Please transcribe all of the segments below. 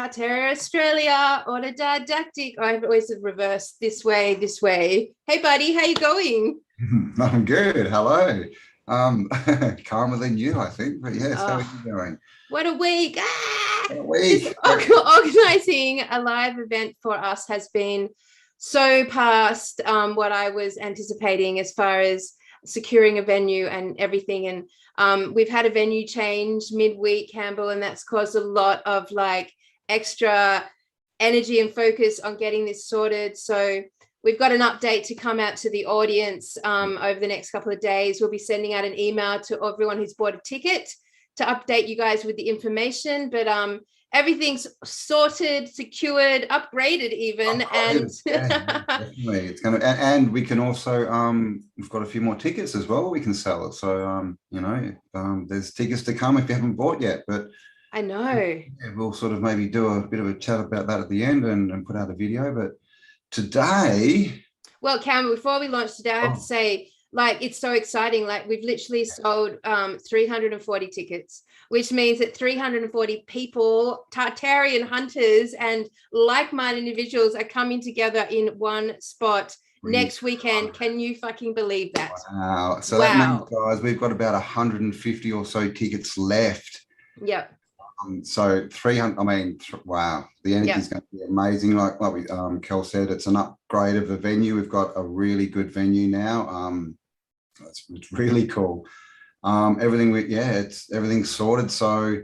Tartaria Australia, autodidactic. I've always reversed this way, this way. Hey, buddy, how you going? I'm good. Hello. Calmer than you, I think. But yes, how are Oh, you doing? what a week. Ah! What a This week. organizing a live event for us has been so past what I was anticipating as far as securing a venue and everything. And we've had a venue change midweek, Cambell, and that's caused a lot of like extra energy and focus on getting this sorted. So we've got an update to come out to the audience over the next couple of days. We'll be sending out an email to everyone who's bought a ticket to update you guys with the information. But everything's sorted, secured, upgraded even. And Yeah, definitely. It's gonna and we can also we've got a few more tickets as well we can sell it. So there's tickets to come if you haven't bought yet. But I know. yeah, we'll sort of maybe do a bit of a chat about that at the end and put out a video. But today. Well, Cam, before we launch today, I have to say, like, it's so exciting. Like, we've literally sold 340 tickets, which means that 340 people, Tartarian hunters and like-minded individuals are coming together in one spot next weekend. Can you fucking believe that? Wow. So that means, guys, we've got about 150 or so tickets left. Yep. So 300, wow, the energy is going to be amazing. Like we, Kel said, it's an upgrade of the venue. We've got a really good venue now. It's really cool. Everything's sorted. So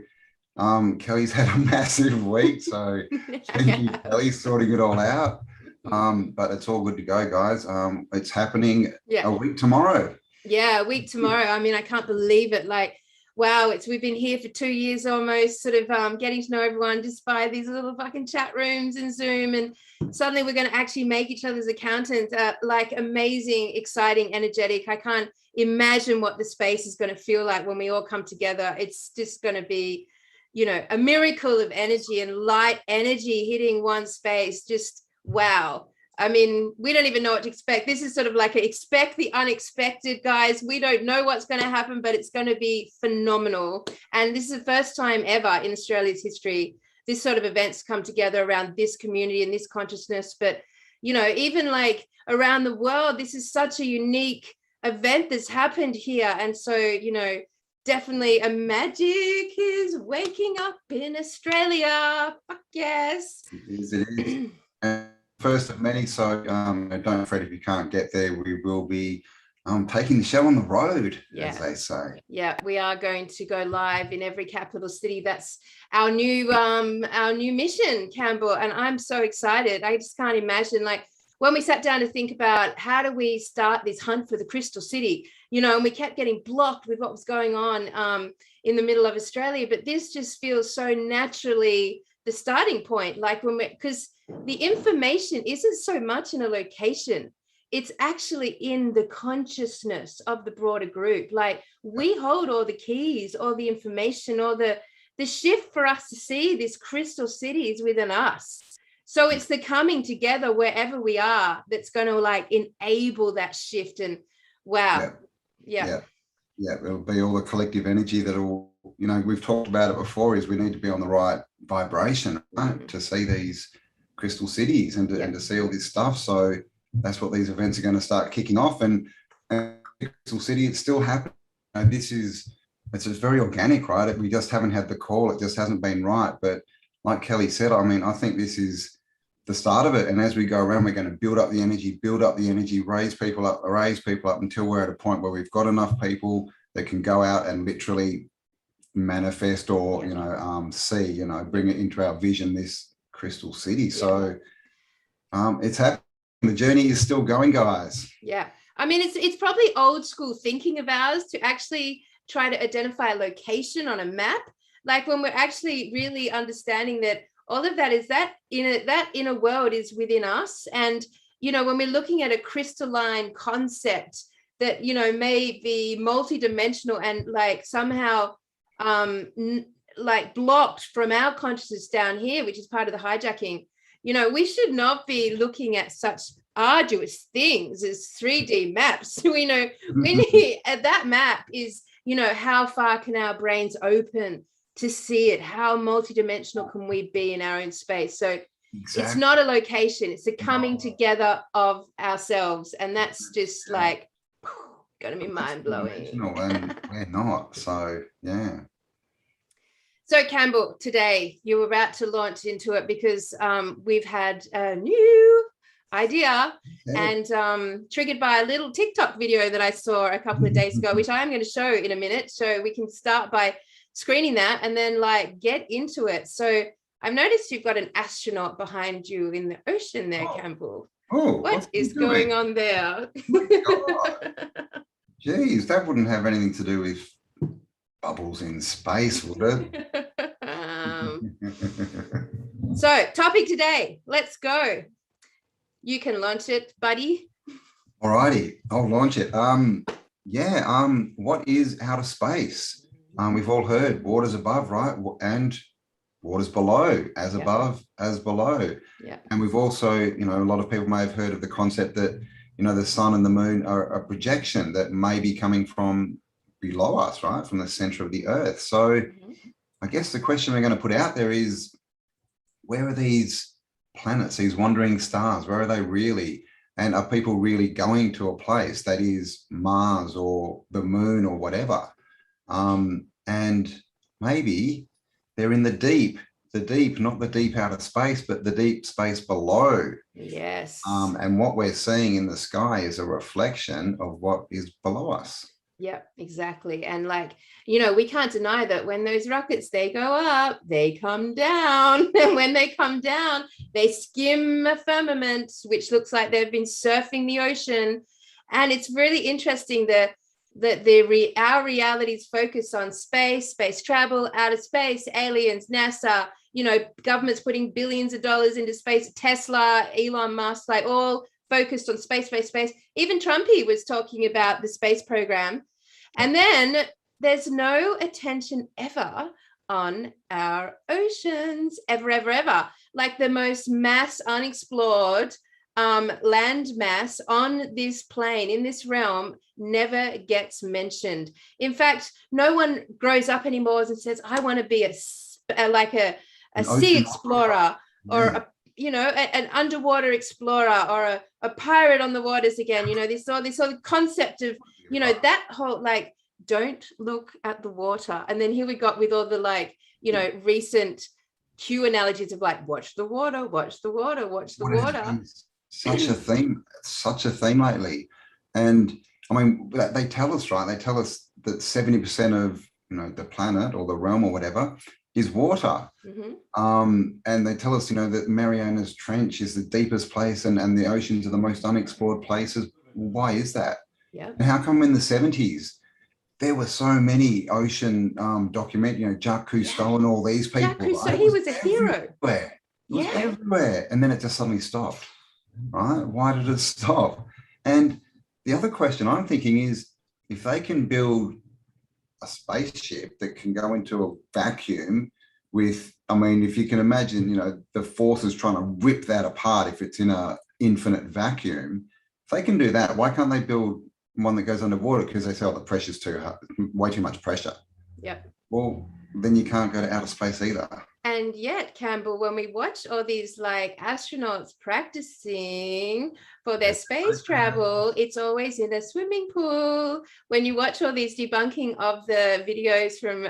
Kelly's had a massive week. So thank you, Kelly, sorting it all out. But it's all good to go, guys. It's happening a week tomorrow. Yeah, a week tomorrow. I mean, I can't believe it. Like, wow, we've been here for 2 years almost, sort of getting to know everyone just by these little fucking chat rooms and Zoom, and suddenly we're going to actually make each other's accountants. Like, amazing, exciting, energetic. I can't imagine what the space is going to feel like when we all come together. It's just going to be, a miracle of energy and light energy hitting one space. Just wow. I mean, we don't even know what to expect. This is sort of like expect the unexpected, guys. We don't know what's going to happen, but it's going to be phenomenal. And this is the first time ever in Australia's history this sort of events come together around this community and this consciousness. But, even like around the world, this is such a unique event that's happened here. And so, definitely a magic is waking up in Australia. Fuck yes. It is. First of many, so don't fret if you can't get there. We will be taking the show on the road, as they say. Yeah, we are going to go live in every capital city. That's our new mission, Cambell, and I'm so excited. I just can't imagine, like, when we sat down to think about how do we start this hunt for the Crystal City, and we kept getting blocked with what was going on in the middle of Australia. But this just feels so naturally the starting point, like because the information isn't so much in a location, it's actually in the consciousness of the broader group. Like, we hold all the keys, all the information, all the shift for us to see this crystal cities within us. So it's the coming together wherever we are that's going to like enable that shift. And wow. Yeah, it'll be all the collective energy that'll, we've talked about it before, is we need to be on the right vibration, right, to see these crystal cities and to see all this stuff. So that's what these events are going to start kicking off. And Crystal City, it's still happening. It's just very organic, right? We just haven't had the call. It just hasn't been right. But like Kelly said, I think this is the start of it. And as we go around, we're going to build up the energy, raise people up until we're at a point where we've got enough people that can go out and literally manifest or, see, bring it into our vision, this Crystal City. So it's happening. The journey is still going, guys. Yeah. I mean, it's probably old school thinking of ours to actually try to identify a location on a map. Like, when we're actually really understanding that all of that is that inner world is within us. And, when we're looking at a crystalline concept that, may be multidimensional and like somehow like blocked from our consciousness down here, which is part of the hijacking, we should not be looking at such arduous things as 3D maps. We need that map is, how far can our brains open to see it. How multidimensional can we be in our own space? So Exactly. it's not a location, it's a coming together of ourselves. And that's just like gonna be mind-blowing. And we're not. So yeah. So Cambell, today you were about to launch into it because we've had a new idea and triggered by a little TikTok video that I saw a couple of days ago, which I am going to show in a minute. So we can start by screening that and then like get into it. So I've noticed you've got an astronaut behind you in the ocean there, Cambell. Oh, what is going on there? Geez, that wouldn't have anything to do with bubbles in space, would it? So topic today, let's go. You can launch it, buddy. All righty, I'll launch it. What is outer space? We've all heard water's above, right? And water's below, as above, as below. Yeah. And we've also, a lot of people may have heard of the concept that, the sun and the moon are a projection that may be coming from below us, right? From the center of the earth. So I guess the question we're going to put out there is, where are these planets, these wandering stars? Where are they really? And are people really going to a place that is Mars or the moon or whatever? And maybe they're in the deep, not the deep outer space, but the deep space below. Yes. And what we're seeing in the sky is a reflection of what is below us. Yeah, exactly. And like, we can't deny that when those rockets, they go up, they come down. And when they come down, they skim a firmament, which looks like they've been surfing the ocean. And it's really interesting that our realities focus on space travel, outer space, aliens, NASA, governments putting billions of dollars into space, Tesla, Elon Musk, like all focused on space. Even Trumpy was talking about the space program. And then there's no attention ever on our oceans, ever. Like the most mass unexplored land mass on this plane, in this realm, never gets mentioned. In fact, no one grows up anymore and says, I want to be a sea explorer or an underwater explorer or a pirate on the waters again. This concept of that whole like, don't look at the water. And then here we got with all the recent Q analogies of like, watch the water. Such a theme lately. And I mean, they tell us, right? They tell us that 70% of the planet or the realm or whatever is water. And they tell us, that Mariana's Trench is the deepest place and the oceans are the most unexplored places. Why is that? Yeah. And how come in the 70s there were so many ocean Jacques Cousteau and all these people? Jacques Cousteau, he was a hero. Everywhere. And then it just suddenly stopped, right? Why did it stop? And the other question I'm thinking is, if they can build a spaceship that can go into a vacuum with, if you can imagine, the forces trying to rip that apart if it's in an infinite vacuum, if they can do that, why can't they build one that goes underwater? Because they say, the pressure's too hard, way too much pressure. Yep. Well, then you can't go to outer space either. And yet, Cambell, when we watch all these like astronauts practicing for their space travel, it's always in a swimming pool. When you watch all these debunking of the videos from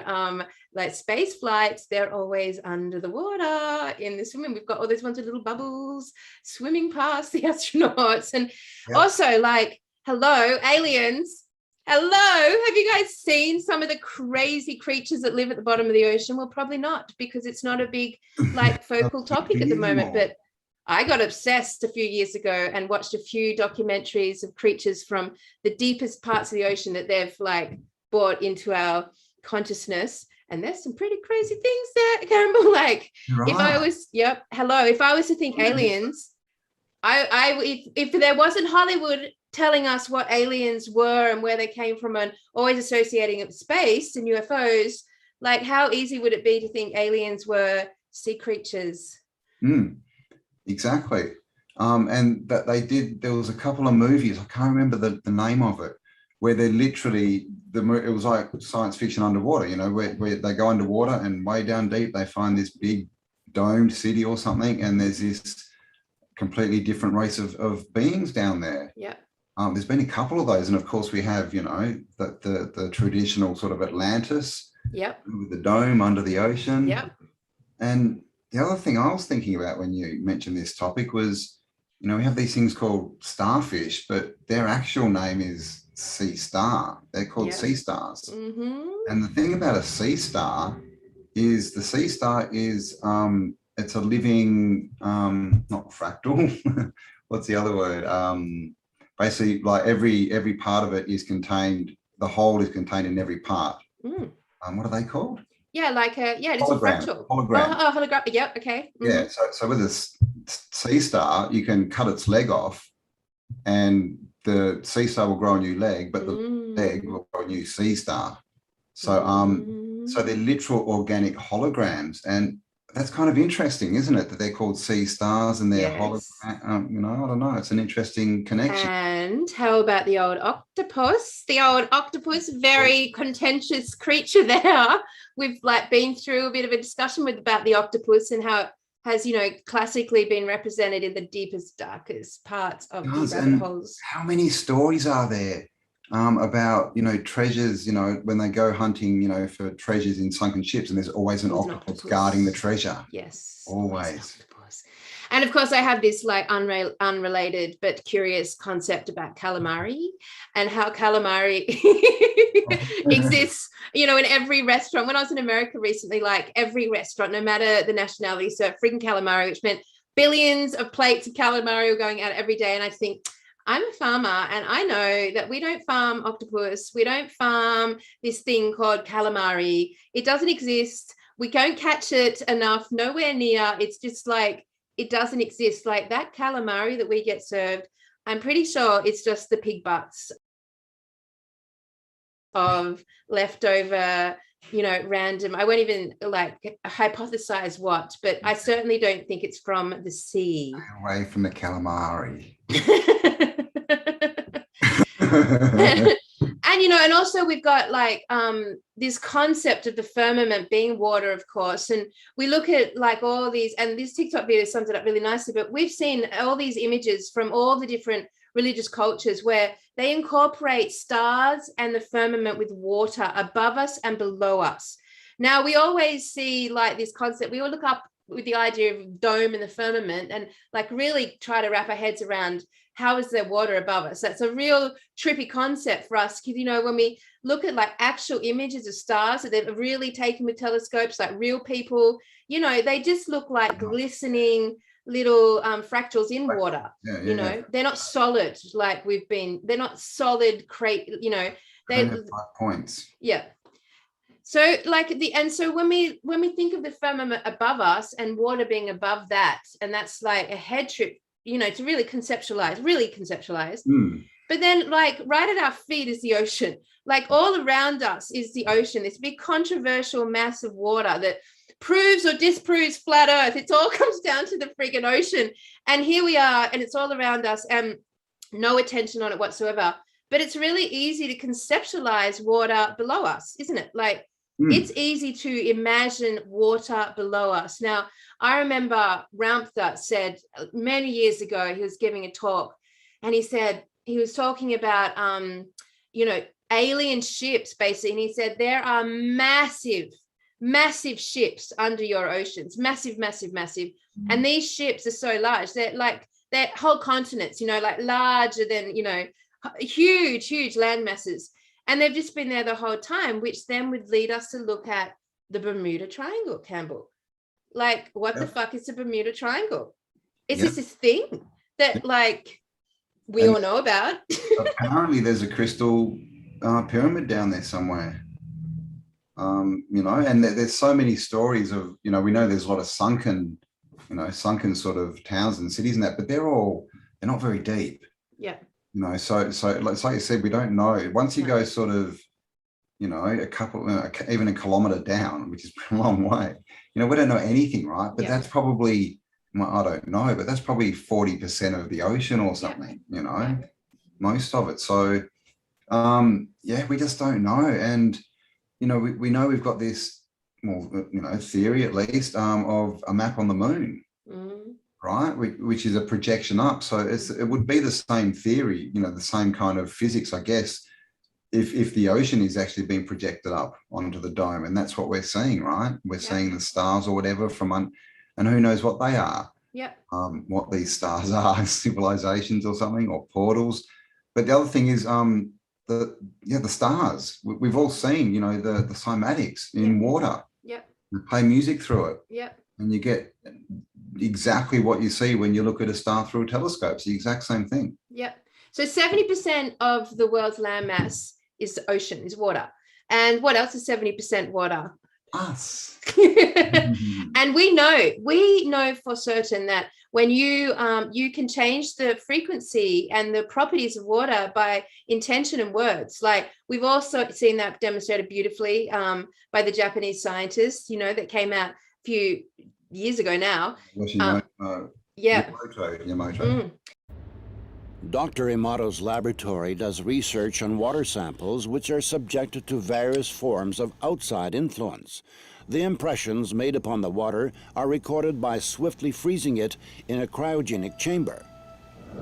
space flights, they're always under the water in the swimming. We've got all those ones with little bubbles swimming past the astronauts. And also like, hello, aliens. Hello, have you guys seen some of the crazy creatures that live at the bottom of the ocean? Well, probably not, because it's not a big focal topic at the moment. But I got obsessed a few years ago and watched a few documentaries of creatures from the deepest parts of the ocean that they've brought into our consciousness. And there's some pretty crazy things there, Cambell. If I was to think aliens, if there wasn't Hollywood telling us what aliens were and where they came from and always associating it with space and UFOs, how easy would it be to think aliens were sea creatures? Exactly. And that there was a couple of movies, I can't remember the name of it, where they're literally, it was like science fiction underwater, you know, where they go underwater and way down deep, they find this big domed city or something, and there's this completely different race of beings down there. Yeah. There's been a couple of those, and of course we have, you know, the traditional sort of Atlantis. Yep. With the dome under the ocean. Yep. And the other thing I was thinking about when you mentioned this topic was, you know, we have these things called starfish, but their actual name is sea star. They're called sea stars. Mm-hmm. And the thing about a sea star is the sea star is it's a living not fractal. What's the other word? Basically, like every part of it is contained, the whole is contained in every part. What are they called? Yeah, like it's hologram. a fractal. Hologram. Oh, hologram. Yep. Okay. Mm-hmm. Yeah. So with a sea star, you can cut its leg off, and the sea star will grow a new leg, but the leg will grow a new sea star. So so they're literal organic holograms, and that's kind of interesting, isn't it? That they're called sea stars and they're hologram. You know, I don't know. It's an interesting connection. And how about the old octopus? The old octopus, very contentious creature there. We've like been through a bit of a discussion about the octopus and how it has, you know, classically been represented in the deepest, darkest parts of the rabbit holes. How many stories are there about, you know, treasures, you know, when they go hunting, you know, for treasures in sunken ships, and there's always an octopus guarding the treasure. Yes. Always. And of course, I have this like unrelated but curious concept about calamari and how calamari exists, you know, in every restaurant. When I was in America recently, like every restaurant, no matter the nationality, served freaking calamari, which meant billions of plates of calamari were going out every day. And I think, I'm a farmer and I know that we don't farm octopus. We don't farm this thing called calamari. It doesn't exist. We don't catch it enough, nowhere near. It's just like, it doesn't exist. Like that calamari that we get served, I'm pretty sure it's just the pig butts of leftover, you know, random. I won't even like hypothesize what, but I certainly don't think it's from the sea. Away from the calamari. And you know, and also we've got like this concept of the firmament being water, of course, and we look at like all these, and this TikTok video sums it up really nicely, but we've seen all these images from all the different religious cultures where they incorporate stars and the firmament with water above us and below us. Now we always see like this concept, we all look up with the idea of dome and the firmament and like really try to wrap our heads around how is there water above us. That's a real trippy concept for us because, you know, when we look at like actual images of stars that they've really taken with telescopes, like real people, you know, they just look like glistening little fractals in water. You know, they're not solid like they're not solid you know, they 5 points. Yeah. So like so when we think of the firmament above us and water being above that, and that's like a head trip, you know, to really conceptualize. But then like right at our feet is the ocean. Like all around us is the ocean, this big controversial mass of water that proves or disproves flat earth. It all comes down to the freaking ocean. And here we are, and it's all around us and no attention on it whatsoever. But it's really easy to conceptualize water below us, isn't it? Like it's easy to imagine water below us. Now, I remember Ramtha said many years ago, he was giving a talk and he said, he was talking about, you know, alien ships basically. And he said, there are massive ships under your oceans, massive. And these ships are so large. They're whole continents, you know, like larger than, you know, huge land masses. And they've just been there the whole time, which then would lead us to look at the Bermuda Triangle, Cambell. Like, what the fuck is the Bermuda Triangle? Is this this thing that like we all know about? Apparently there's a crystal pyramid down there somewhere. You know, and there's so many stories of, you know, we know there's a lot of sunken sort of towns and cities and that, but they're not very deep. Yeah. You know, so like you said, we don't know. Once you go sort of, you know, even a kilometer down, which is a long way, you know, we don't know anything, right? But that's probably, well, I don't know, but that's probably 40% of the ocean or something, you know, most of it. So Yeah, we just don't know. And, you know, we know we've got this, well, you know, theory at least of a map on the moon, right? Which is a projection up. So it would be the same theory, you know, the same kind of physics, I guess, if the ocean is actually being projected up onto the dome. And that's what we're seeing, right? We're seeing the stars or whatever and who knows what they are. Yeah. What these stars are, civilizations or something, or portals. But the other thing is the stars. We've all seen, you know, the cymatics in water. Yeah. You play music through it. Yeah. And you get exactly what you see when you look at a star through a telescope. It's the exact same thing. Yeah. So 70% of the world's landmass is the ocean, is water. And what else is 70% water? Us. And we know for certain that when you can change the frequency and the properties of water by intention and words. Like we've also seen that demonstrated beautifully by the Japanese scientists, you know, that came out a few years ago now. Yamamoto. Dr. Imato's laboratory does research on water samples which are subjected to various forms of outside influence. The impressions made upon the water are recorded by swiftly freezing it in a cryogenic chamber.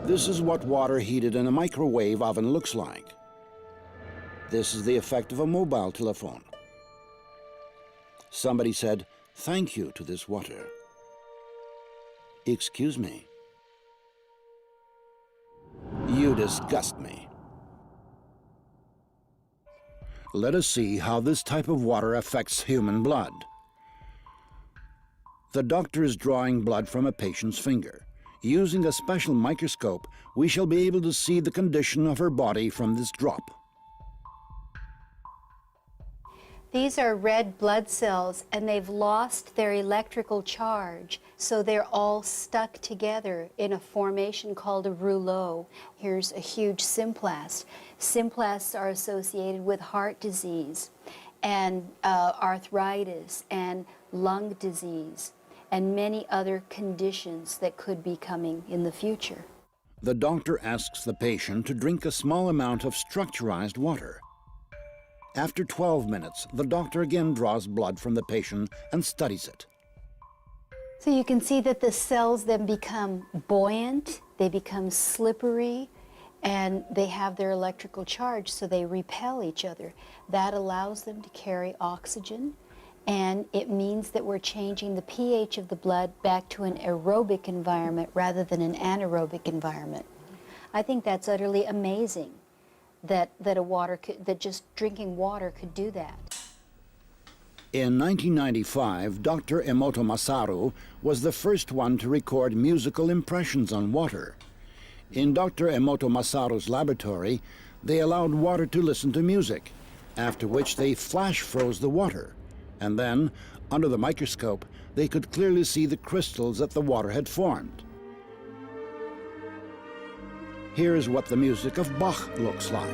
This is what water heated in a microwave oven looks like. This is the effect of a mobile telephone. Somebody said, "Thank you" to this water. Excuse me. You disgust me. Let us see how this type of water affects human blood. The doctor is drawing blood from a patient's finger. Using a special microscope, we shall be able to see the condition of her body from this drop. These are red blood cells, and they've lost their electrical charge, so they're all stuck together in a formation called a rouleau. Here's a huge symplast. Symplasts are associated with heart disease and arthritis and lung disease and many other conditions that could be coming in the future. The doctor asks the patient to drink a small amount of structurized water. After 12 minutes, the doctor again draws blood from the patient and studies it. So you can see that the cells then become buoyant, they become slippery, and they have their electrical charge, so they repel each other. That allows them to carry oxygen, and it means that we're changing the pH of the blood back to an aerobic environment rather than an anaerobic environment. I think that's utterly amazing. That just drinking water could do that. In 1995, Dr. Emoto Masaru was the first one to record musical impressions on water. In Dr. Emoto Masaru's laboratory, they allowed water to listen to music, after which they flash froze the water, and then, under the microscope, they could clearly see the crystals that the water had formed. Here is what the music of Bach looks like.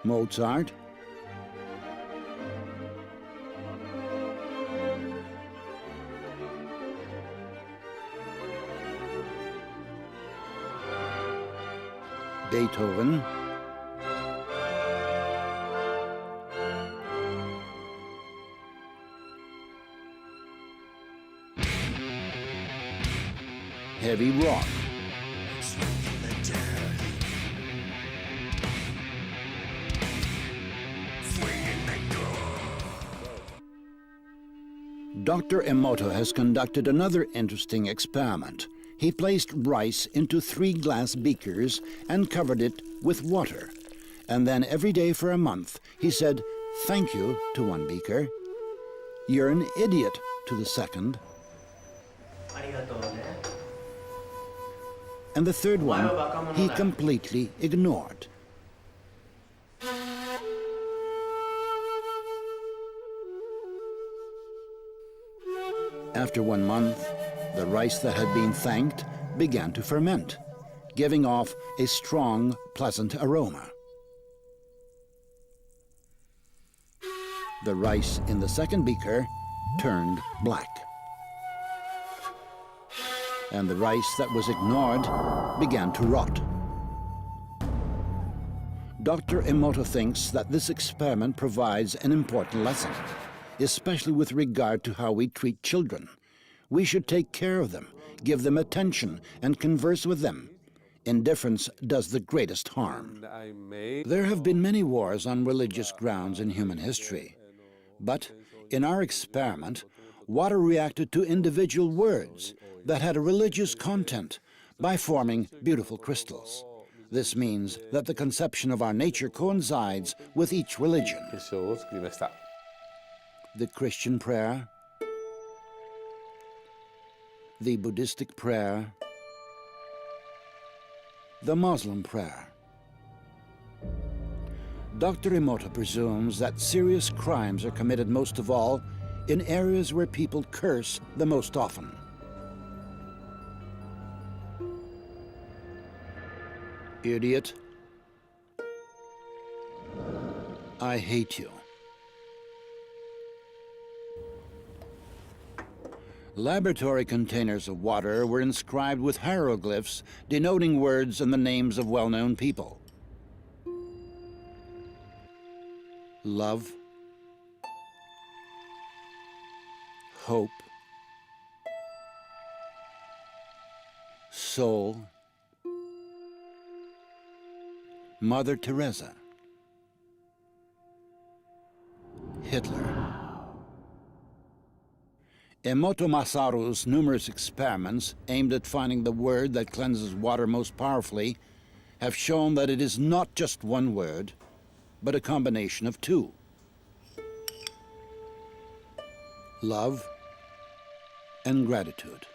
Mozart. Beethoven. Heavy rock. Dr. Emoto has conducted another interesting experiment. He placed rice into 3 glass beakers and covered it with water. And then every day for a month, he said, "Thank you" to one beaker. "You're an idiot" to the second. And the third one, he completely ignored. After 1 month, the rice that had been thanked began to ferment, giving off a strong, pleasant aroma. The rice in the second beaker turned black. and the rice that was ignored began to rot. Dr. Emoto thinks that this experiment provides an important lesson, especially with regard to how we treat children. We should take care of them, give them attention, and converse with them. Indifference does the greatest harm. There have been many wars on religious grounds in human history. But in our experiment, water reacted to individual words that had a religious content by forming beautiful crystals. This means that the conception of our nature coincides with each religion. The Christian prayer, the Buddhistic prayer, the Muslim prayer. Dr. Emoto presumes that serious crimes are committed most of all in areas where people curse the most often. Idiot. I hate you. Laboratory containers of water were inscribed with hieroglyphs denoting words and the names of well-known people. Love, hope, soul, Mother Teresa, Hitler. Emoto Masaru's numerous experiments aimed at finding the word that cleanses water most powerfully have shown that it is not just one word, but a combination of two. Love and gratitude.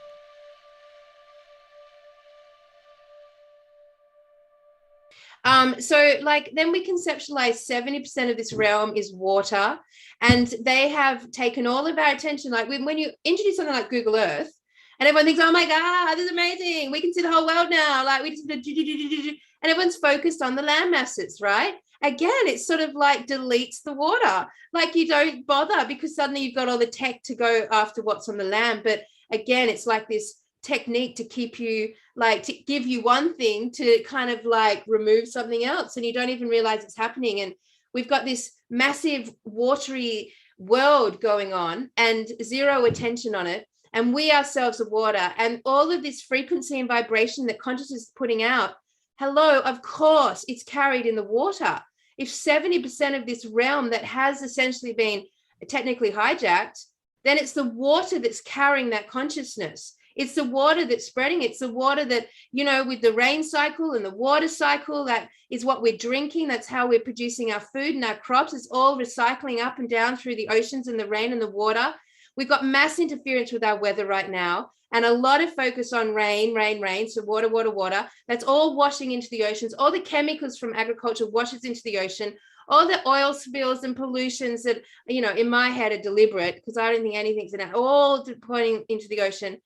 So like then we conceptualize 70% of this realm is water, and they have taken all of our attention. Like when you introduce something like Google Earth and everyone thinks, oh my God, this is amazing, we can see the whole world now, like we just and everyone's focused on the land masses, right? Again, it sort of like deletes the water. Like you don't bother because suddenly you've got all the tech to go after what's on the land. But again, it's like this technique to keep you, like to give you one thing to kind of like remove something else, and you don't even realize it's happening. And we've got this massive watery world going on and zero attention on it, and we ourselves are water, and all of this frequency and vibration that consciousness is putting out, hello, of course it's carried in the water. If 70% of this realm that has essentially been technically hijacked, then it's the water that's carrying that consciousness. It's the water that's spreading. It's the water that, you know, with the rain cycle and the water cycle, that is what we're drinking. That's how we're producing our food and our crops. It's all recycling up and down through the oceans and the rain and the water. We've got mass interference with our weather right now, and a lot of focus on rain. So water, water, water. That's all washing into the oceans. All the chemicals from agriculture washes into the ocean. All the oil spills and pollutions that, you know, in my head are deliberate, because I don't think anything's in it, all pointing into the ocean.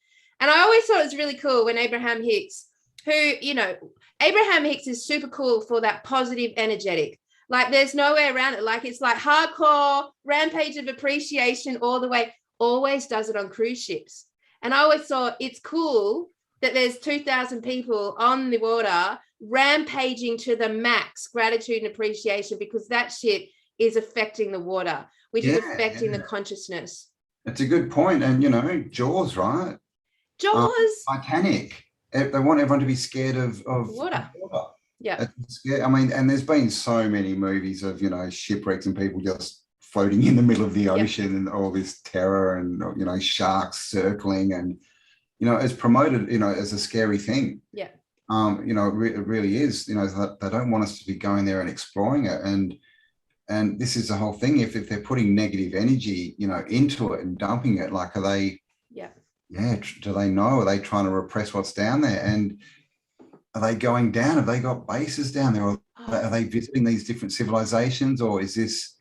And I always thought it was really cool when Abraham Hicks, who, you know, Abraham Hicks is super cool for that positive energetic. Like there's no way around it. Like it's like hardcore rampage of appreciation all the way, always does it on cruise ships. And I always thought it's cool that there's 2,000 people on the water rampaging to the max gratitude and appreciation, because that shit is affecting the water, which is affecting the consciousness. It's a good point. And, you know, Jaws, right? Jaws. Titanic. They want everyone to be scared of water. Yeah. I mean, and there's been so many movies of, you know, shipwrecks and people just floating in the middle of the ocean and all this terror and, you know, sharks circling, and, you know, it's promoted, you know, as a scary thing. Yeah. You know, it really is, you know, they don't want us to be going there and exploring it. And this is the whole thing. If they're putting negative energy, you know, into it and dumping it, like, are they, do they know? Are they trying to repress what's down there? And are they going down? Have they got bases down there? Or are they visiting these different civilizations? Or is this,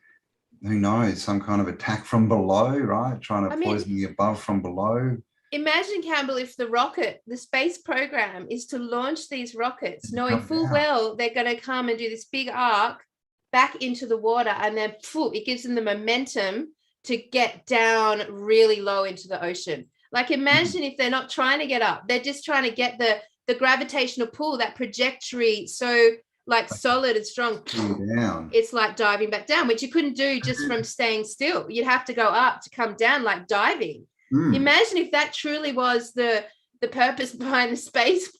who knows, some kind of attack from below, right? Trying to poison the above from below. Imagine, Cambell, if the space program is to launch these rockets, knowing full well they're going to come and do this big arc back into the water, and then it gives them the momentum to get down really low into the ocean. Like, imagine if they're not trying to get up, they're just trying to get the gravitational pull, that trajectory, so like solid and strong. Down. It's like diving back down, which you couldn't do just from staying still. You'd have to go up to come down, like diving. Imagine if that truly was the purpose behind the space.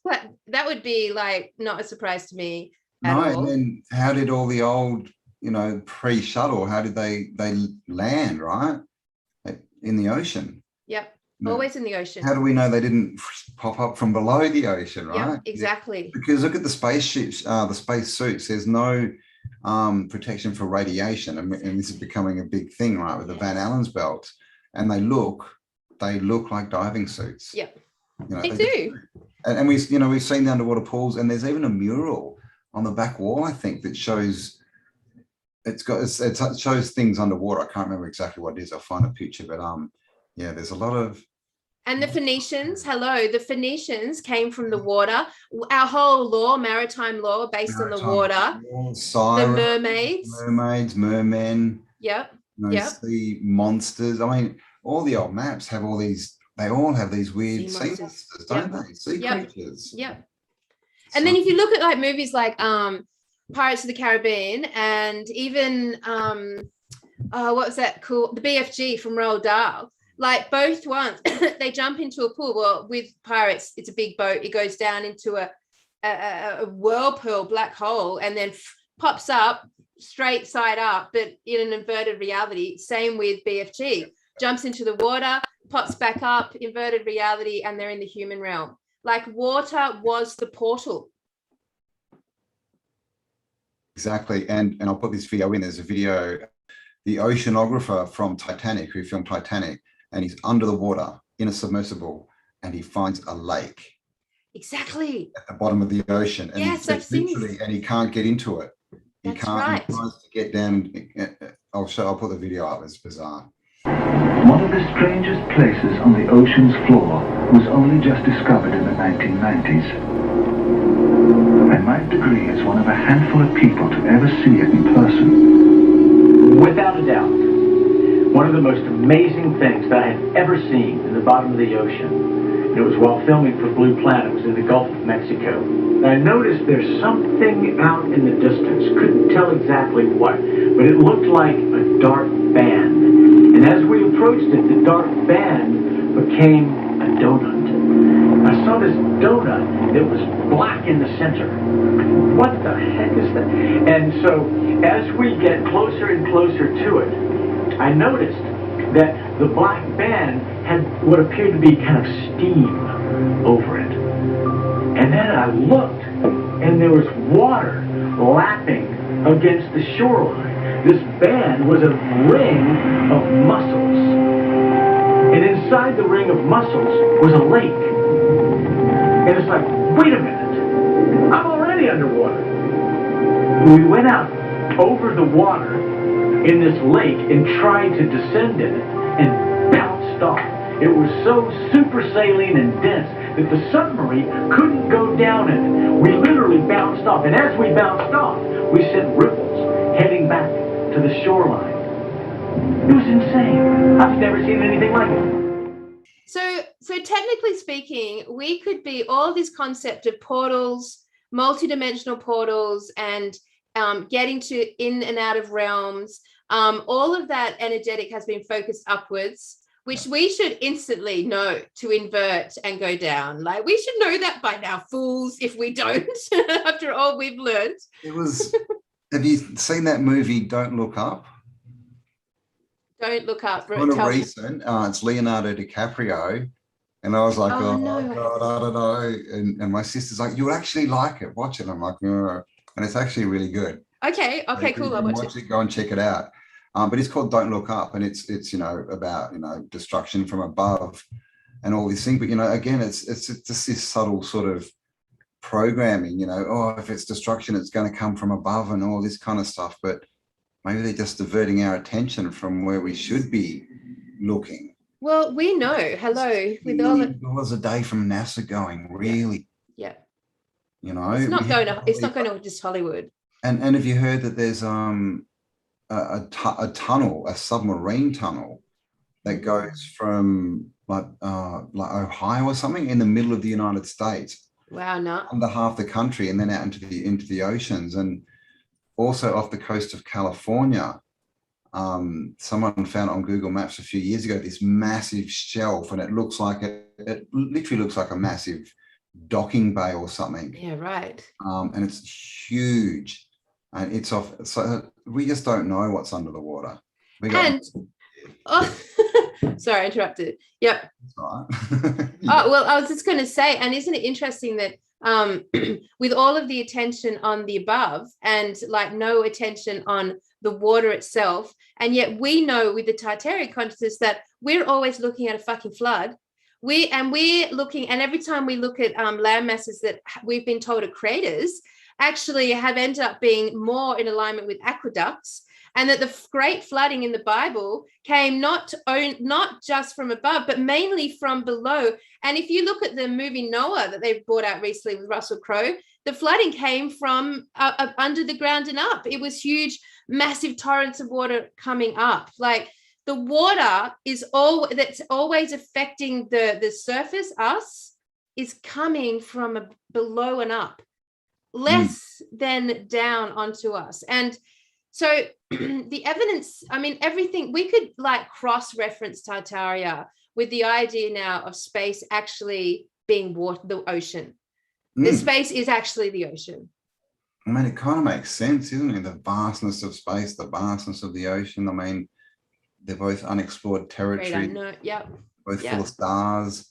That would be like not a surprise to me at all. And then how did all the old, pre-shuttle, how did they land, right? In the ocean. Yep. Always in the ocean. How do we know they didn't pop up from below the ocean, right? Yep, exactly. Because look at the spaceships, the space suits. There's no protection for radiation, and this is becoming a big thing, right? With the Van Allen's belts, and they look like diving suits. Yep, they do. And we've seen the underwater pools, and there's even a mural on the back wall, I think, that shows. It shows things underwater. I can't remember exactly what it is. I'll find a picture, but yeah, there's a lot of. And the Phoenicians, the Phoenicians came from the water. Our whole law, maritime law, based on the water. Siren, the mermen. Yep. Sea monsters. I mean, all the old maps have all these. They all have these weird sea monsters, don't they? Sea creatures. Yep. And then if you look at like movies like Pirates of the Caribbean, and even what was that called? The BFG from Roald Dahl. Like both ones, they jump into a pool. Well, with pirates, it's a big boat. It goes down into a whirlpool, black hole, and then pops up straight side up, but in an inverted reality. Same with BFG. Jumps into the water, pops back up, inverted reality, and they're in the human realm. Like water was the portal. Exactly. And I'll put this video in. There's a video, the oceanographer from Titanic, who filmed Titanic, and he's under the water in a submersible, and he finds a lake. Exactly. At the bottom of the ocean. And yes, I've seen this. And he can't get into it. He That's can't. right. He tries to get down. I'll put the video up. It's bizarre. One of the strangest places on the ocean's floor was only just discovered in the 1990s. And Mike Degree is one of a handful of people to ever see it in person. Without a doubt, one of the most amazing things that I had ever seen in the bottom of the ocean. It was while filming for Blue Planet. It was in the Gulf of Mexico. And I noticed there's something out in the distance. Couldn't tell exactly what, but it looked like a dark band. And as we approached it, the dark band became a donut. I saw this donut that was black in the center. What the heck is that? And so as we get closer and closer to it, I noticed that the black band had what appeared to be kind of steam over it. And then I looked, and there was water lapping against the shoreline. This band was a ring of mussels. And inside the ring of mussels was a lake. And it's like, wait a minute, I'm already underwater. We went out over the water in this lake and tried to descend in it and bounced off. It was so super saline and dense that the submarine couldn't go down in it. We literally bounced off, and as we bounced off, we sent ripples heading back to the shoreline. It was insane. I've never seen anything like it. So technically speaking, we could be all this concept of portals, multidimensional portals, and getting to in and out of realms. All of that energetic has been focused upwards, which we should instantly know to invert and go down. Like, we should know that by now, fools, if we don't, after all we've learned. It was, have you seen that movie, Don't Look Up? Don't Look Up. It's kind of recent. It's Leonardo DiCaprio. And I was like, oh no. God, I don't know. And my sister's like, you'll actually like it. Watch it. I'm like, no. And it's actually really good. Okay, cool. I'll watch it. Go and check it out. But it's called Don't Look Up, and it's about destruction from above and all these things. But again, it's just this subtle sort of programming. If it's destruction, it's going to come from above and all this kind of stuff. But maybe they're just diverting our attention from where we should be looking. Well, we know. Hello, with all the $1 a day from NASA going, really. Yeah. It's not going to just Hollywood. And have you heard that there's a tunnel, a submarine tunnel that goes from like Ohio or something in the middle of the United States. Wow, no. Under half the country and then out into the oceans, and also off the coast of California. Someone found on Google Maps a few years ago this massive shelf, and it looks like it literally looks like a massive docking bay or something. Yeah, right. And it's huge, and it's off. So we just don't know what's under the water. Sorry, I interrupted. Yep. Right. Oh, well, I was just going to say, and isn't it interesting that with all of the attention on the above and like no attention on the water itself, and yet we know with the Tartaria consciousness that we're always looking at a fucking flood. We're looking, and every time we look at land masses that we've been told are craters, actually have ended up being more in alignment with aqueducts, and that the great flooding in the Bible came not just from above, but mainly from below. And if you look at the movie Noah that they brought out recently with Russell Crowe, the flooding came from under the ground and up. It was huge, massive torrents of water coming up. Like the water is that's always affecting the surface, us, is coming from below and up, less than down onto us. And so the evidence, I mean, everything, we could like cross-reference Tartaria with the idea now of space actually being water, the ocean. The space is actually the ocean. I mean, it kind of makes sense, isn't it? The vastness of space, the vastness of the ocean. I mean, they're both unexplored territory, both full of stars.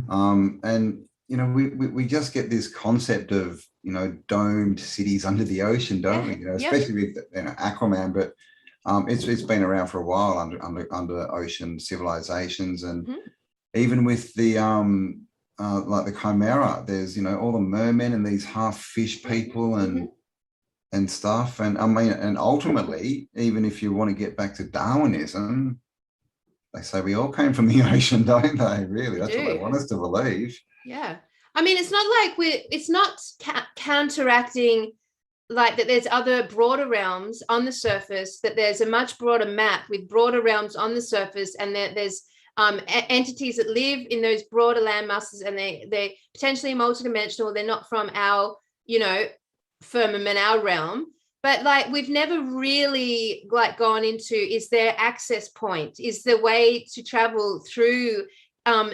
And, you know, we just get this concept of, you know, domed cities under the ocean, don't we? You know, especially with, you know, Aquaman, but it's been around for a while under ocean civilizations, and even with the like the Chimera, there's, you know, all the mermen and these half fish people and stuff. And I mean, and ultimately, even if you want to get back to Darwinism, they say we all came from the ocean, don't they? Really, that's what they want us to believe. Yeah. I mean, it's not like it's not counteracting like that there's other broader realms on the surface, that there's a much broader map with broader realms on the surface, and that there's entities that live in those broader land masses, and they're potentially multidimensional. They're not from our, you know, firmament, our realm. But like we've never really like gone into, is there access point? Is the way to travel through,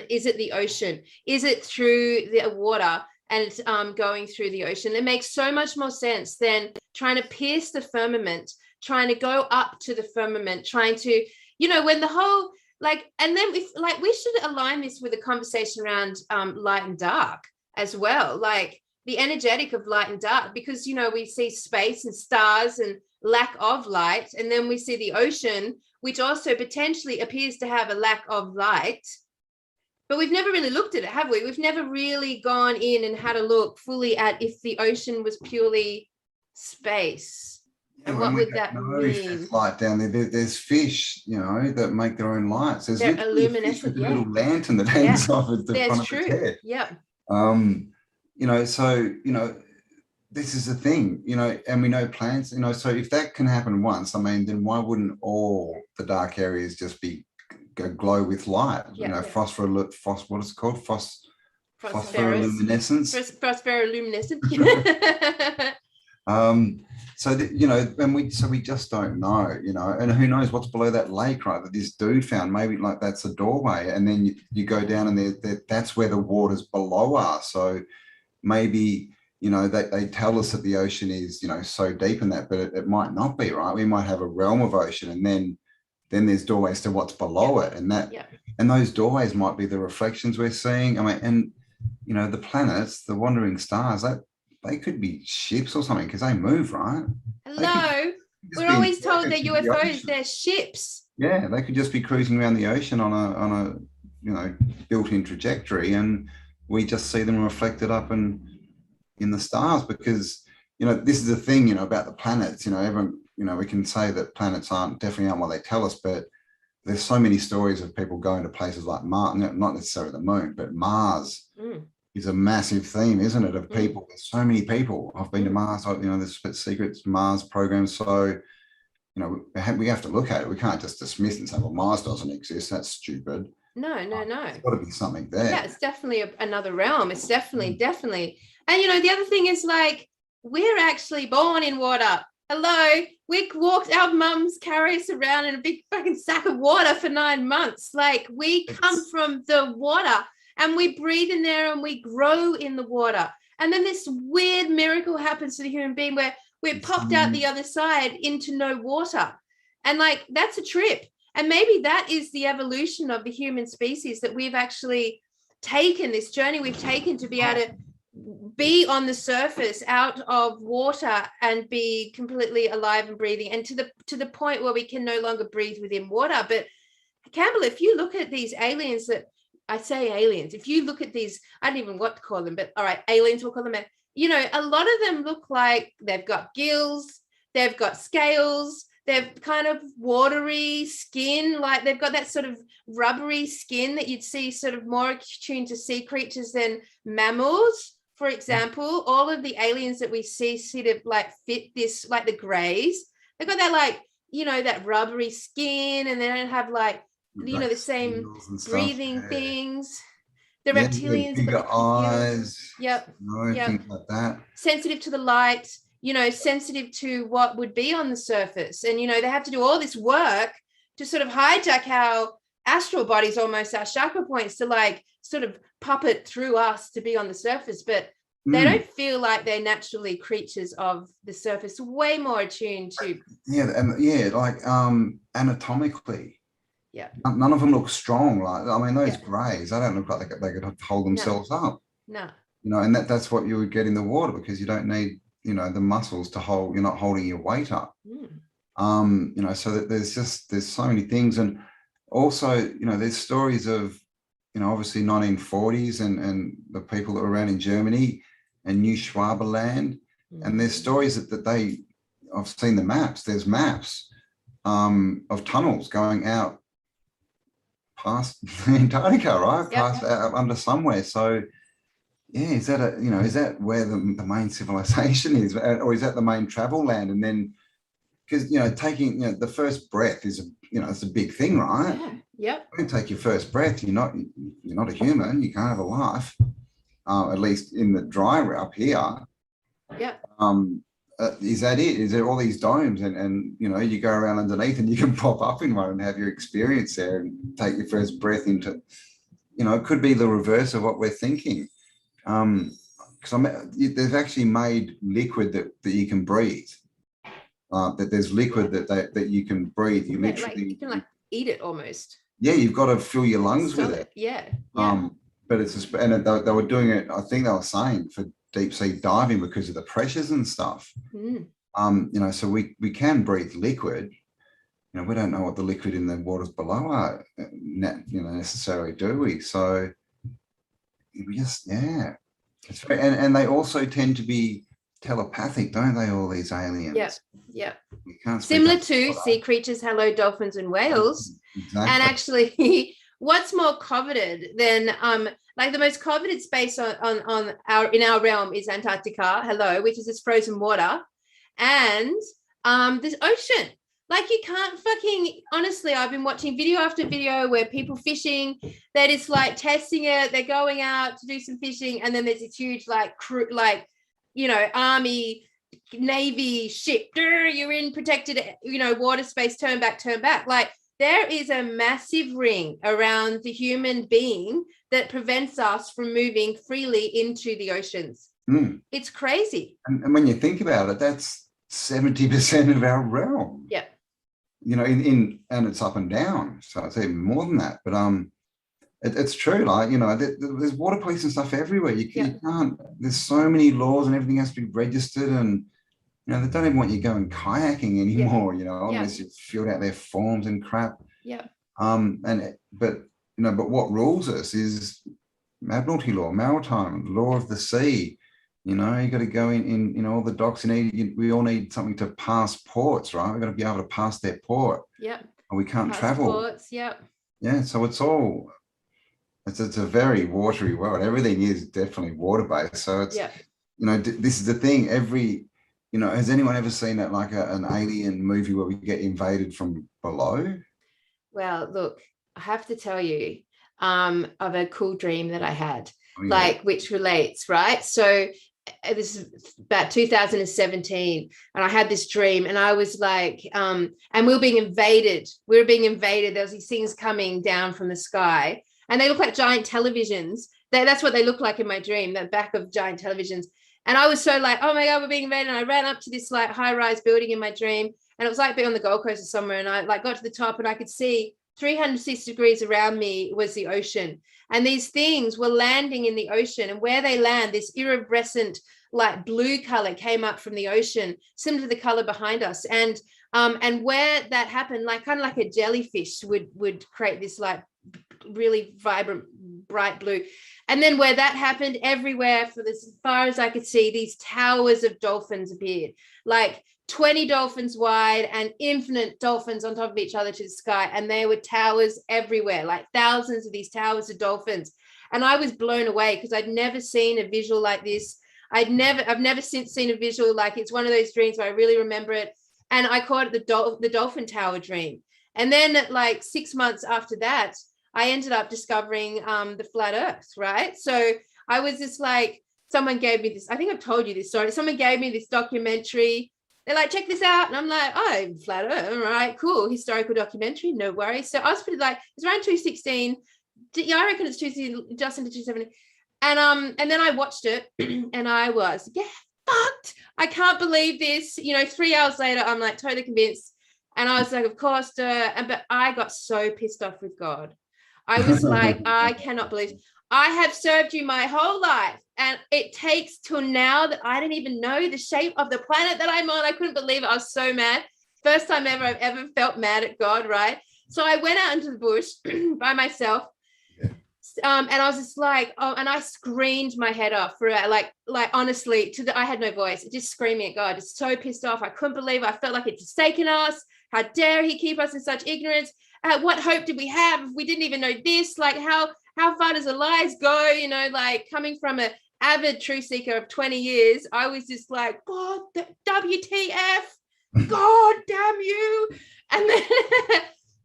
is it the ocean? Is it through the water and going through the ocean? It makes so much more sense than trying to pierce the firmament, trying to go up to the firmament, trying to, you know, when the whole like, and then if like we should align this with a conversation around light and dark as well, like the energetic of light and dark, because, you know, we see space and stars and lack of light, and then we see the ocean, which also potentially appears to have a lack of light. But we've never really looked at it, have we? We've never really gone in and had a look fully at if the ocean was purely space. And what would that mean? Light down there. There's fish, you know, that make their own lights. There's they're luminescent, a little lantern that hangs off at the front of the head. Yeah. You know, so, you know, this is the thing, you know, and we know plants, you know, so if that can happen once, I mean, then why wouldn't all the dark areas just be glow with light? You know, what is it called? Phosphoroluminescence. Phosphoroluminescent. So that, you know, and we just don't know, you know, and who knows what's below that lake, right? That this dude found, maybe like that's a doorway, and then you go down and that's where the water's below us. So maybe, you know, they tell us that the ocean is, you know, so deep in that, but it might not be, right? We might have a realm of ocean, and then there's doorways to what's below it, and and those doorways might be the reflections we're seeing. I mean, and you know, the planets, the wandering stars, that they could be ships or something, because they move, right? Hello, we're always told that UFOs, they're ships. Yeah, they could just be cruising around the ocean on a you know, built-in trajectory, and we just see them reflected up and in the stars. Because, you know, this is the thing, you know, about the planets. You know, everyone, you know, we can say that planets definitely aren't what they tell us, but there's so many stories of people going to places like Mars, not necessarily the moon, but Mars is a massive theme, isn't it? Of people, there's so many people. I've been to Mars, you know, there's secret Mars programs. So, you know, we have to look at it. We can't just dismiss and say, well, Mars doesn't exist. That's stupid. No. There's got to be something there. Yeah, it's definitely another realm. It's definitely. And, you know, the other thing is, like, we're actually born in water. Hello, we walked, our mums carry us around in a big fucking sack of water for 9 months. Like, we come from the water and we breathe in there and we grow in the water. And then this weird miracle happens to the human being where we're popped out the other side into no water. And, like, that's a trip. And maybe that is the evolution of the human species, that we've actually taken this journey we've taken to be able to be on the surface out of water and be completely alive and breathing, and to the point where we can no longer breathe within water. But Cambell, if you look at these aliens, that I say aliens, if you look at these, I don't even know what to call them, but all right, aliens, we'll call them, you know, a lot of them look like they've got gills, they've got scales, they've kind of watery skin, like they've got that sort of rubbery skin that you'd see sort of more attuned to sea creatures than mammals. For example, all of the aliens that we see sort of like fit this, like the greys, they've got that, like, you know, that rubbery skin, and they don't have, like, you know, the same breathing things. The reptilians, bigger eyes. Yep. Things like that. Sensitive to the light, you know, sensitive to what would be on the surface. And, you know, they have to do all this work to sort of hijack our astral bodies, almost our chakra points, to, like, sort of puppet through us to be on the surface. But they don't feel like they're naturally creatures of the surface, way more attuned to. Like anatomically. Yeah. None of them look strong. Like, I mean, those greys, they don't look like they could hold themselves up. No. You know, and that's what you would get in the water, because you don't need, you know, the muscles to hold, you're not holding your weight up. You know, so that there's so many things. And also, you know, there's stories of, you know, obviously 1940s and the people that were around in Germany and New Schwaberland. And there's stories that I've seen the maps, there's maps of tunnels going out past Antarctica, right? Past under somewhere. So yeah, is that where the main civilization is, or is that the main travel land? And then, because, you know, taking, you know, the first breath is, you know, it's a big thing, right? Yep. When you take your first breath, you're not a human. You can't have a life, at least in the dry up here. Yeah. Is that it? Is there all these domes, and you know, you go around underneath and you can pop up in one and have your experience there and take your first breath into, you know, it could be the reverse of what we're thinking. Because they've actually made liquid that you can breathe. That there's liquid that you can breathe. You literally, like, you can, like, eat it almost. Yeah, you've got to fill your lungs with it. Yeah. But it's just, and they were doing it, I think they were saying, for deep sea diving because of the pressures and stuff. You know, so we can breathe liquid. You know, we don't know what the liquid in the waters below are, you know, necessarily, do we? So we just, it's very, and they also tend to be telepathic, don't they, all these aliens? Yeah. You can't similar to sea creatures, hello, dolphins and whales. Exactly. And actually, what's more coveted than like the most coveted space in our realm is Antarctica, hello, which is this frozen water, and this ocean. Like, you can't fucking, honestly, I've been watching video after video where people fishing, they're just like testing it, they're going out to do some fishing, and then there's this huge, like, crew, like, you know, army, navy ship, you're in protected, you know, water space, turn back. Like, there is a massive ring around the human being that prevents us from moving freely into the oceans. It's crazy. And when you think about it, that's 70% of our realm. Yeah. You know, and it's up and down, so it's even more than that. But it's true. Like, you know, there's water police and stuff everywhere. You can't. There's so many laws, and everything has to be registered. And you know, they don't even want you going kayaking anymore. You know, unless you've filled out their forms and crap. Yeah. But what rules us is Admiralty law, maritime law of the sea. You know, you got to go in all the docks. We all need something to pass ports, right? We've got to be able to pass their port. Yeah. And we can't travel. Ports, yeah. Yeah, so it's a very watery world. Everything is definitely water-based. So it's, you know, this is the thing. you know, has anyone ever seen that, like an alien movie where we get invaded from below? Well, look, I have to tell you of a cool dream that I had, Oh, yeah. like, which relates, right? So this is about 2017, and I had this dream, and I was like, and we were being invaded. There was these things coming down from the sky, and they look like giant televisions. That's what they look like in my dream, the back of giant televisions. And I was so like, oh my God, we're being invaded. And I ran up to this like high-rise building in my dream, and it was like being on the Gold Coast or somewhere. And I like got to the top, and I could see 360 degrees around me was the ocean. And these things were landing in the ocean. And where they land, this iridescent like blue color came up from the ocean, similar to the color behind us. And where that happened, like kind of like a jellyfish would create this like really vibrant, bright blue. And then where that happened, everywhere, for as far as I could see, these towers of dolphins appeared, like 20 dolphins wide and infinite dolphins on top of each other to the sky. And there were towers everywhere, like thousands of these towers of dolphins. And I was blown away because I'd never seen a visual like this. I've never since seen a visual like it's one of those dreams where I really remember it. And I called it the Dolphin Tower dream. And then like 6 months after that, I ended up discovering the flat earth, right? So I was just like, someone gave me this, I think I've told you this story. Someone gave me this documentary. They're like, check this out. And I'm like, oh, flat earth, all right, cool. Historical documentary, no worries. So I was pretty like, it's around 2016. Yeah, I reckon it's 2016, just into 2017. And then I watched it and I was, yeah, fucked. I can't believe this. You know, 3 hours later, I'm like totally convinced. And I was like, of course, but I got so pissed off with God. I was like, I cannot believe I have served you my whole life. And it takes till now that I didn't even know the shape of the planet that I'm on. I couldn't believe it. I was so mad. First time ever I've ever felt mad at God, right? So I went out into the bush by myself. And I was just like, oh, and I screamed my head off for like honestly, I had no voice, just screaming at God, just so pissed off. I couldn't believe it. I felt like it's forsaken us. How dare he keep us in such ignorance? What hope did we have if we didn't even know this? Like how far does the lies go? You know, like coming from an avid truth seeker of 20 years, I was just like, God, WTF, God damn you. And then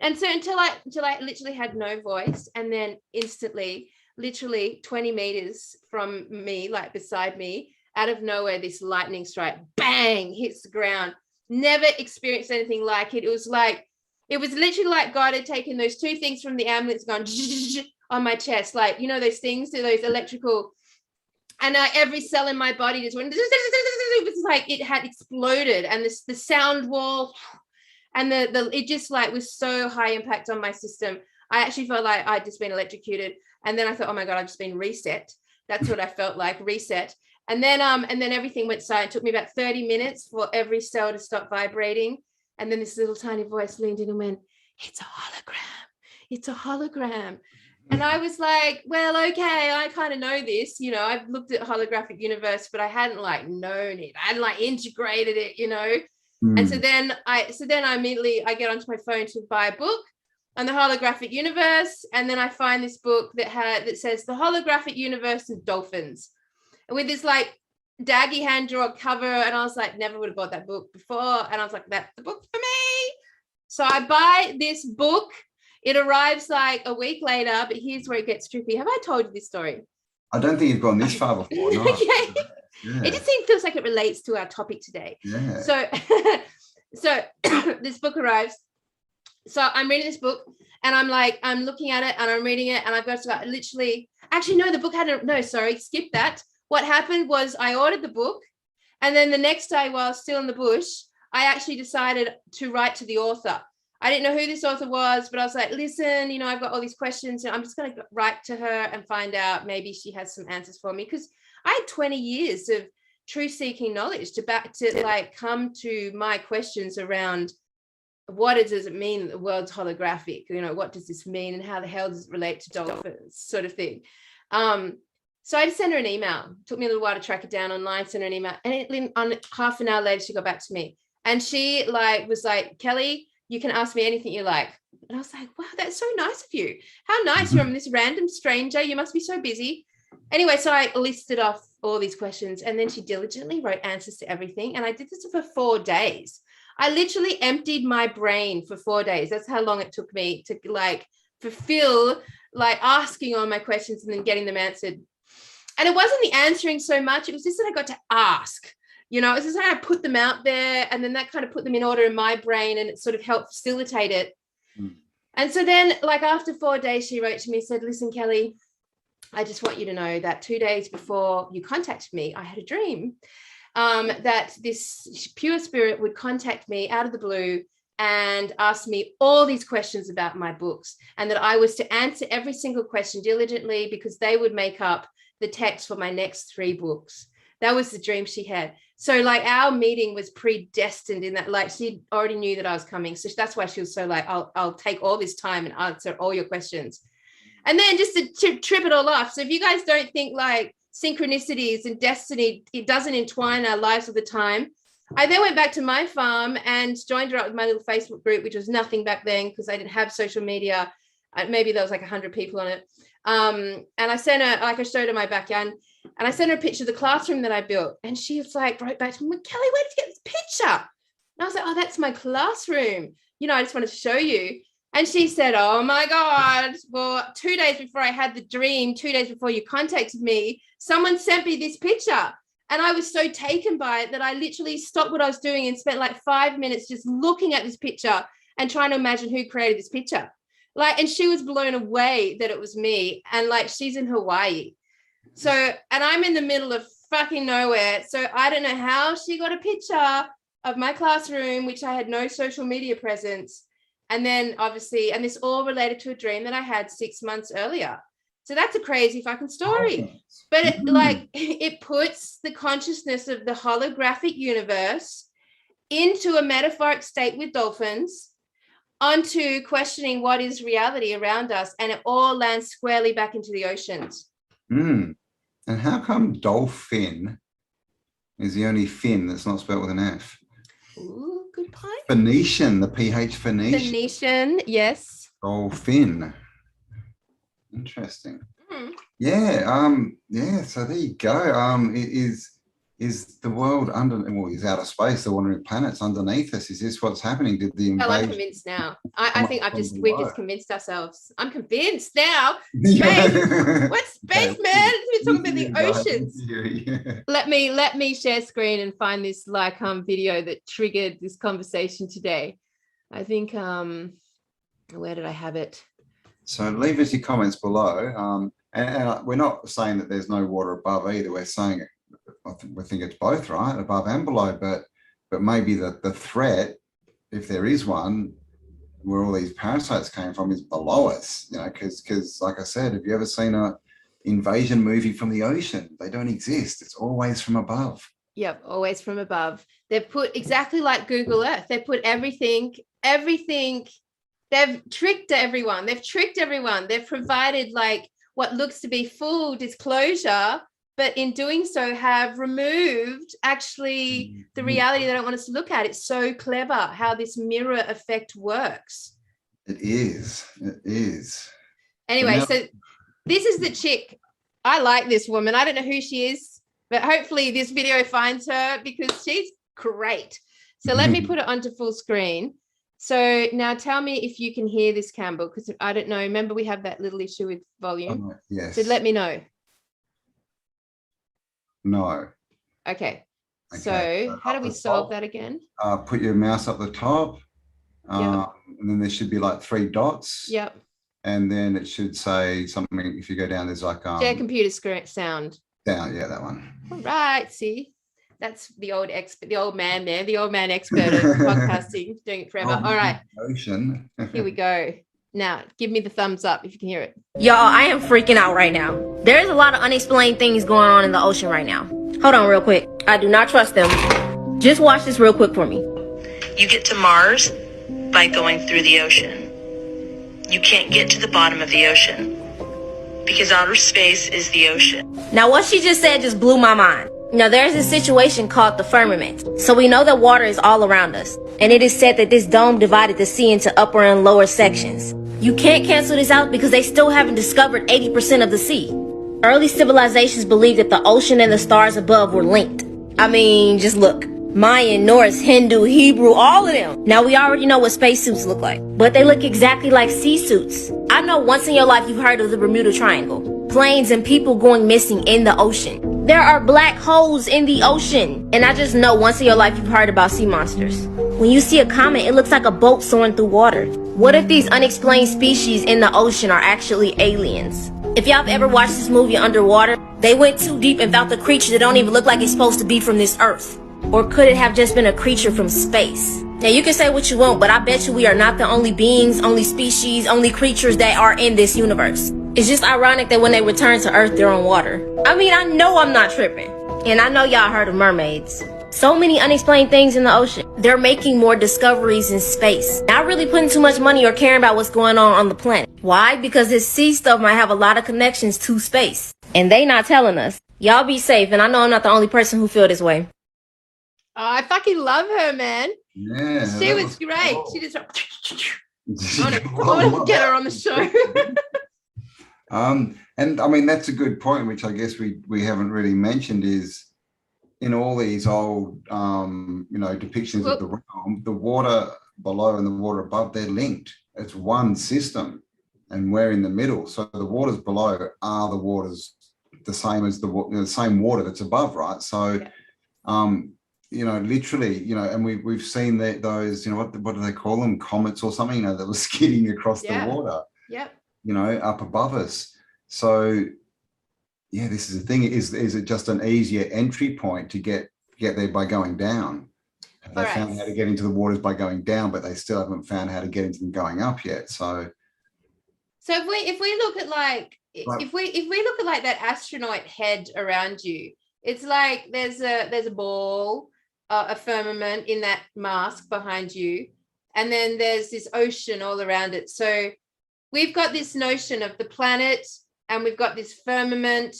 and so until I literally had no voice, and then instantly, literally 20 meters from me, like beside me, out of nowhere, this lightning strike, bang, hits the ground. Never experienced anything like it. It was literally like God had taken those two things from the ambulance, gone on my chest, like, you know, those things, those electrical, and every cell in my body just went, it was like it had exploded, and the sound wall, and it just like was so high impact on my system. I actually felt like I'd just been electrocuted, and then I thought, oh my God, I've just been reset. That's what I felt like, reset. And then everything went silent. It took me about 30 minutes for every cell to stop vibrating. And then this little tiny voice leaned in and went, it's a hologram. It's a hologram. And I was like, well, okay, I kind of know this, you know, I've looked at holographic universe, but I hadn't like known it. I hadn't like integrated it, you know. And so then I immediately I get onto my phone to buy a book on the holographic universe. And then I find this book that says the holographic universe of dolphins, with this like daggy hand draw cover. And I was like, never would have bought that book before. And I was like, that's the book for me. So I buy this book. It arrives like a week later, but here's where it gets trippy. Have I told you this story? I don't think you've gone this far before. No. Yeah. It just feels like it relates to our topic today. Yeah. So this book arrives. So I'm reading this book, and I'm looking at it, and I'm reading it, and I've got to literally, actually, no, the book hadn't, no, sorry, skip that. What happened was I ordered the book, and then the next day while I was still in the bush, I actually decided to write to the author. I didn't know who this author was, but I was like, listen, you know, I've got all these questions, and I'm just going to write to her and find out maybe she has some answers for me. Because I had 20 years of truth-seeking knowledge to like come to my questions around what does it mean the world's holographic? You know, what does this mean, and how the hell does it relate to dolphins, sort of thing. So I just sent her an email. It took me a little while to track it down online, sent her an email, and on half an hour later, she got back to me. And she was like, Kelly, you can ask me anything you like. And I was like, wow, that's so nice of you. How nice. You're this random stranger. You must be so busy. Anyway, so I listed off all these questions, and then she diligently wrote answers to everything. And I did this for 4 days. I literally emptied my brain for 4 days. That's how long it took me to like fulfill like asking all my questions and then getting them answered. And it wasn't the answering so much. It was just that I got to ask. You know, it's just how I put them out there, and then that kind of put them in order in my brain, and it sort of helped facilitate it. And so then, like after 4 days, she wrote to me, said, listen, Kelly, I just want you to know that 2 days before you contacted me, I had a dream that this pure spirit would contact me out of the blue and ask me all these questions about my books, and that I was to answer every single question diligently because they would make up the text for my next 3 books. That was the dream she had. So like our meeting was predestined in that, like she already knew that I was coming. So that's why she was so like, I'll take all this time and answer all your questions. And then just to trip it all off. So if you guys don't think like synchronicities and destiny, it doesn't entwine our lives all the time. I then went back to my farm and joined her up with my little Facebook group, which was nothing back then because I didn't have social media. Maybe there was like 100 people on it. And I sent her, like I showed her my backyard, and I sent her a picture of the classroom that I built. And she was like, wrote back to me, Kelly, where did you get this picture? And I was like, oh, that's my classroom. You know, I just wanted to show you. And she said, oh my God, well, 2 days before I had the dream, 2 days before you contacted me, someone sent me this picture. And I was so taken by it that I literally stopped what I was doing and spent like 5 minutes just looking at this picture and trying to imagine who created this picture. Like, and she was blown away that it was me. And like, she's in Hawaii. So, and I'm in the middle of fucking nowhere. So I don't know how she got a picture of my classroom, which I had no social media presence. And then obviously, and this all related to a dream that I had 6 months earlier. So that's a crazy fucking story. But it, like, it puts the consciousness of the holographic universe into a metaphoric state with dolphins, onto questioning what is reality around us, and it all lands squarely back into the oceans. And how come dolphin is the only fin that's not spelled with an F? Ooh, good point. Phoenician, the PH Phoenician. Phoenician, yes. Dolphin. Interesting. Yeah, so there you go. Is the world under, well, is outer space, the wandering planets underneath us? Is this what's happening? Did the invasion? Well, I'm convinced now. I think we've just convinced ourselves. I'm convinced now. Space. What's space, man? We're talking about the oceans. Let me share screen and find this like video that triggered this conversation today. I think where did I have it? So leave us your comments below. And we're not saying that there's no water above either. We're saying we think it's both, right, above and below, but maybe the threat, if there is one, where all these parasites came from, is below us, you know, because like I said, have you ever seen a invasion movie from the ocean? They don't exist. It's always from above. Yep, always from above. They've put, exactly like Google Earth, they've put everything, they've tricked everyone. They've provided like what looks to be full disclosure, but in doing so have removed actually the reality they don't want us to look at. It's so clever how this mirror effect works. It is. Anyway, so this is the chick. I like this woman. I don't know who she is, but hopefully this video finds her because she's great. So let me put it onto full screen. So now tell me if you can hear this, Cambell, because I don't know. Remember, we have that little issue with volume. Yes. So let me know. No. Okay. So how do we solve that again? Put your mouse up the top. And then there should be like 3 dots. Yep. And then it should say something. If you go down, there's like share computer screen sound. Down, yeah, that one. All right. See, that's the old expert, the old man there, the old man expert of podcasting, doing it forever. All right. Ocean. Here we go. Now, give me the thumbs up if you can hear it. Y'all, I am freaking out right now. There's a lot of unexplained things going on in the ocean right now. Hold on real quick. I do not trust them. Just watch this real quick for me. You get to Mars by going through the ocean. You can't get to the bottom of the ocean because outer space is the ocean. Now, what she just said just blew my mind. Now, there's a situation called the firmament. So we know that water is all around us. And it is said that this dome divided the sea into upper and lower sections. You can't cancel this out because they still haven't discovered 80% of the sea. Early civilizations believed that the ocean and the stars above were linked. I mean, just look. Mayan, Norse, Hindu, Hebrew, all of them. Now we already know what spacesuits look like, but they look exactly like sea suits. I know once in your life you've heard of the Bermuda Triangle. Planes and people going missing in the ocean. There are black holes in the ocean. And I just know once in your life you've heard about sea monsters. When you see a comet, it looks like a boat soaring through water. What if these unexplained species in the ocean are actually aliens? If y'all have ever watched this movie Underwater, they went too deep and found the creature that don't even look like it's supposed to be from this earth. Or could it have just been a creature from space? Now you can say what you want, but I bet you we are not the only beings, only species, only creatures that are in this universe. It's just ironic that when they return to Earth, they're on water. I mean, I know I'm not tripping. And I know y'all heard of mermaids. So many unexplained things in the ocean. They're making more discoveries in space. Not really putting too much money or caring about what's going on the planet. Why? Because this sea stuff might have a lot of connections to space. And they not telling us. Y'all be safe, and I know I'm not the only person who feel this way. Oh, I fucking love her, man. Yeah. She was great. cool. She just I want to get her on the show. And I mean, that's a good point, which I guess we haven't really mentioned, is in all these old, depictions of the realm, the water below and the water above, they're linked. It's one system, and we're in the middle. So the waters below are the waters the same as the same water that's above, right? So, literally, and we've seen those, what do they call them, comets or something, that was skidding across the water. Yep. Up above us. So yeah, this is the thing, is it just an easier entry point to get there by going down? They found how to get into the waters by going down, but they still haven't found how to get into them going up yet. So if we look at if we look at like that astronaut head around you, it's like there's a ball, a firmament in that mask behind you, and then there's this ocean all around it. So we've got this notion of the planet, and we've got this firmament,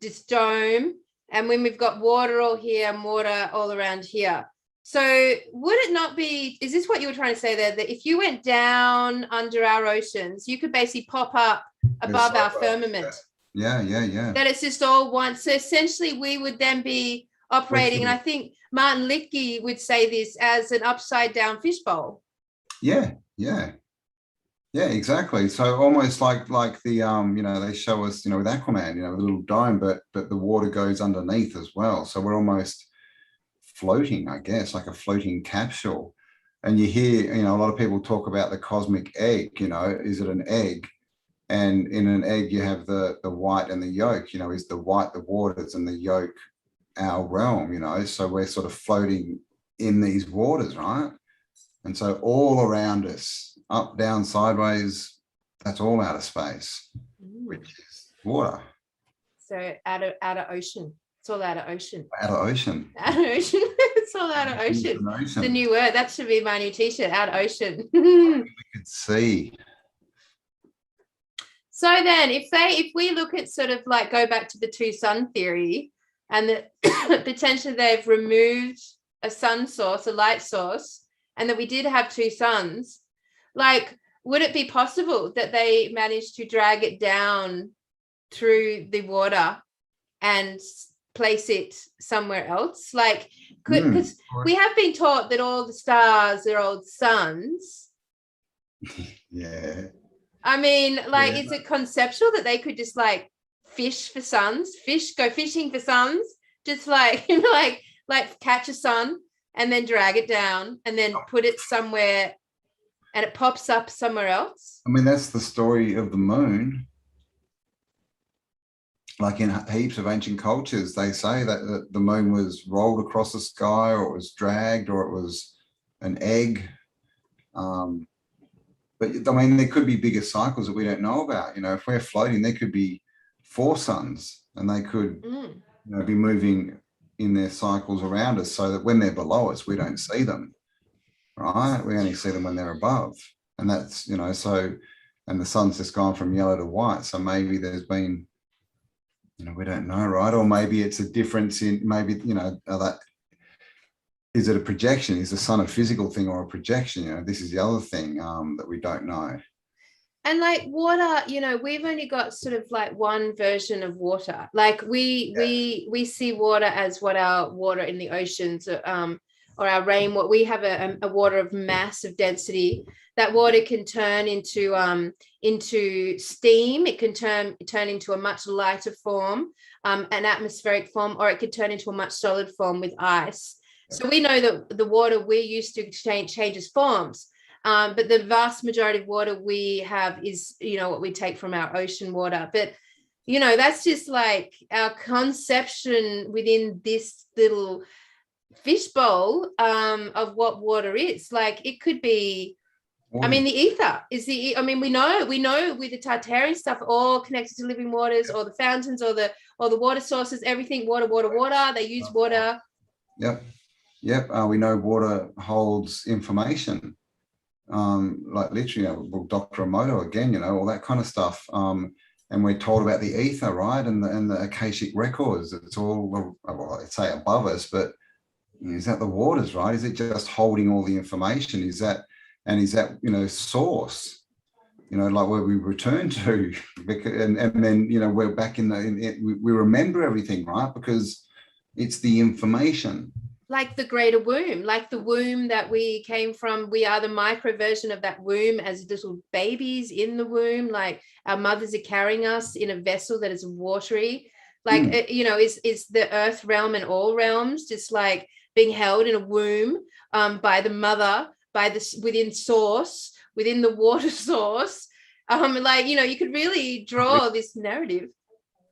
this dome, and when we've got water all here and water all around here. So would it not be, is this what you were trying to say there, that if you went down under our oceans, you could basically pop up above our firmament? Yeah. That it's just all one. So essentially we would then be operating, and I think Martin Littke would say this, as an upside down fishbowl. Yeah, exactly. So almost like the they show us, with Aquaman, the little dome, but the water goes underneath as well. So we're almost floating, I guess, like a floating capsule. And you hear, a lot of people talk about the cosmic egg. Is it an egg? And in an egg you have the white and the yolk. Is the white the waters and the yolk our realm? So we're sort of floating in these waters, right? And so all around us, up, down, sideways, that's all outer space, which is water. So outer ocean. It's all outer ocean. Outer ocean. Outer ocean. It's all outer ocean. It's a new word. That should be my new t-shirt, outer ocean. We could see. So then if we look at sort of like, go back to the two sun theory, and that potentially they've removed a sun source, a light source, and that we did have two suns, like, would it be possible that they managed to drag it down through the water and place it somewhere else? Like, because we have been taught that all the stars are old suns. Yeah. I mean, like, is it conceptual that they could just like fish for suns, go fishing for suns, just like, like catch a sun and then drag it down and then put it somewhere and it pops up somewhere else? I mean, that's the story of the moon. Like in heaps of ancient cultures, they say that the moon was rolled across the sky, or it was dragged, or it was an egg. But I mean, there could be bigger cycles that we don't know about. If we're floating, there could be 4 suns, and they could be moving in their cycles around us, so that when they're below us, we don't see them, right? We only see them when they're above. And that's, so, and the sun's just gone from yellow to white. So maybe there's been, we don't know, right? Or maybe it's a difference in, maybe, that, is it a projection? Is the sun a physical thing or a projection? This is the other thing that we don't know. And like water, you know, we've only got sort of like one version of water. Like we see water as what our water in the oceans, or our rainwater. We have a water of massive density. That water can turn into steam. It can turn into a much lighter form, an atmospheric form, or it could turn into a much solid form with ice. So we know that the water we're used to changes forms. But the vast majority of water we have is, you know, what we take from our ocean water. But, you know, that's just like our conception within this little fishbowl of what water is. Like it could be, I mean, the ether is we know with the Tartarian stuff, all connected to living waters, or the fountains, or the water sources, everything, water. They use water. Yep. We know water holds information. Like literally, well, Dr. Emoto again, you know, all that kind of stuff. And we're told about the ether, right? And the Akashic records. It's all, well, I'd say above us, but is that the waters, right? Is it just holding all the information? Is that, you know, source, you know, like where we return to, and then, you know, we're back we remember everything, right? Because it's the information. Like the greater womb, like the womb that we came from. We are the micro version of that womb as little babies in the womb. Like our mothers are carrying us in a vessel that is watery. Like, you know, is the earth realm and all realms just like being held in a womb by the mother, within the water source. Like, you know, you could really draw this narrative.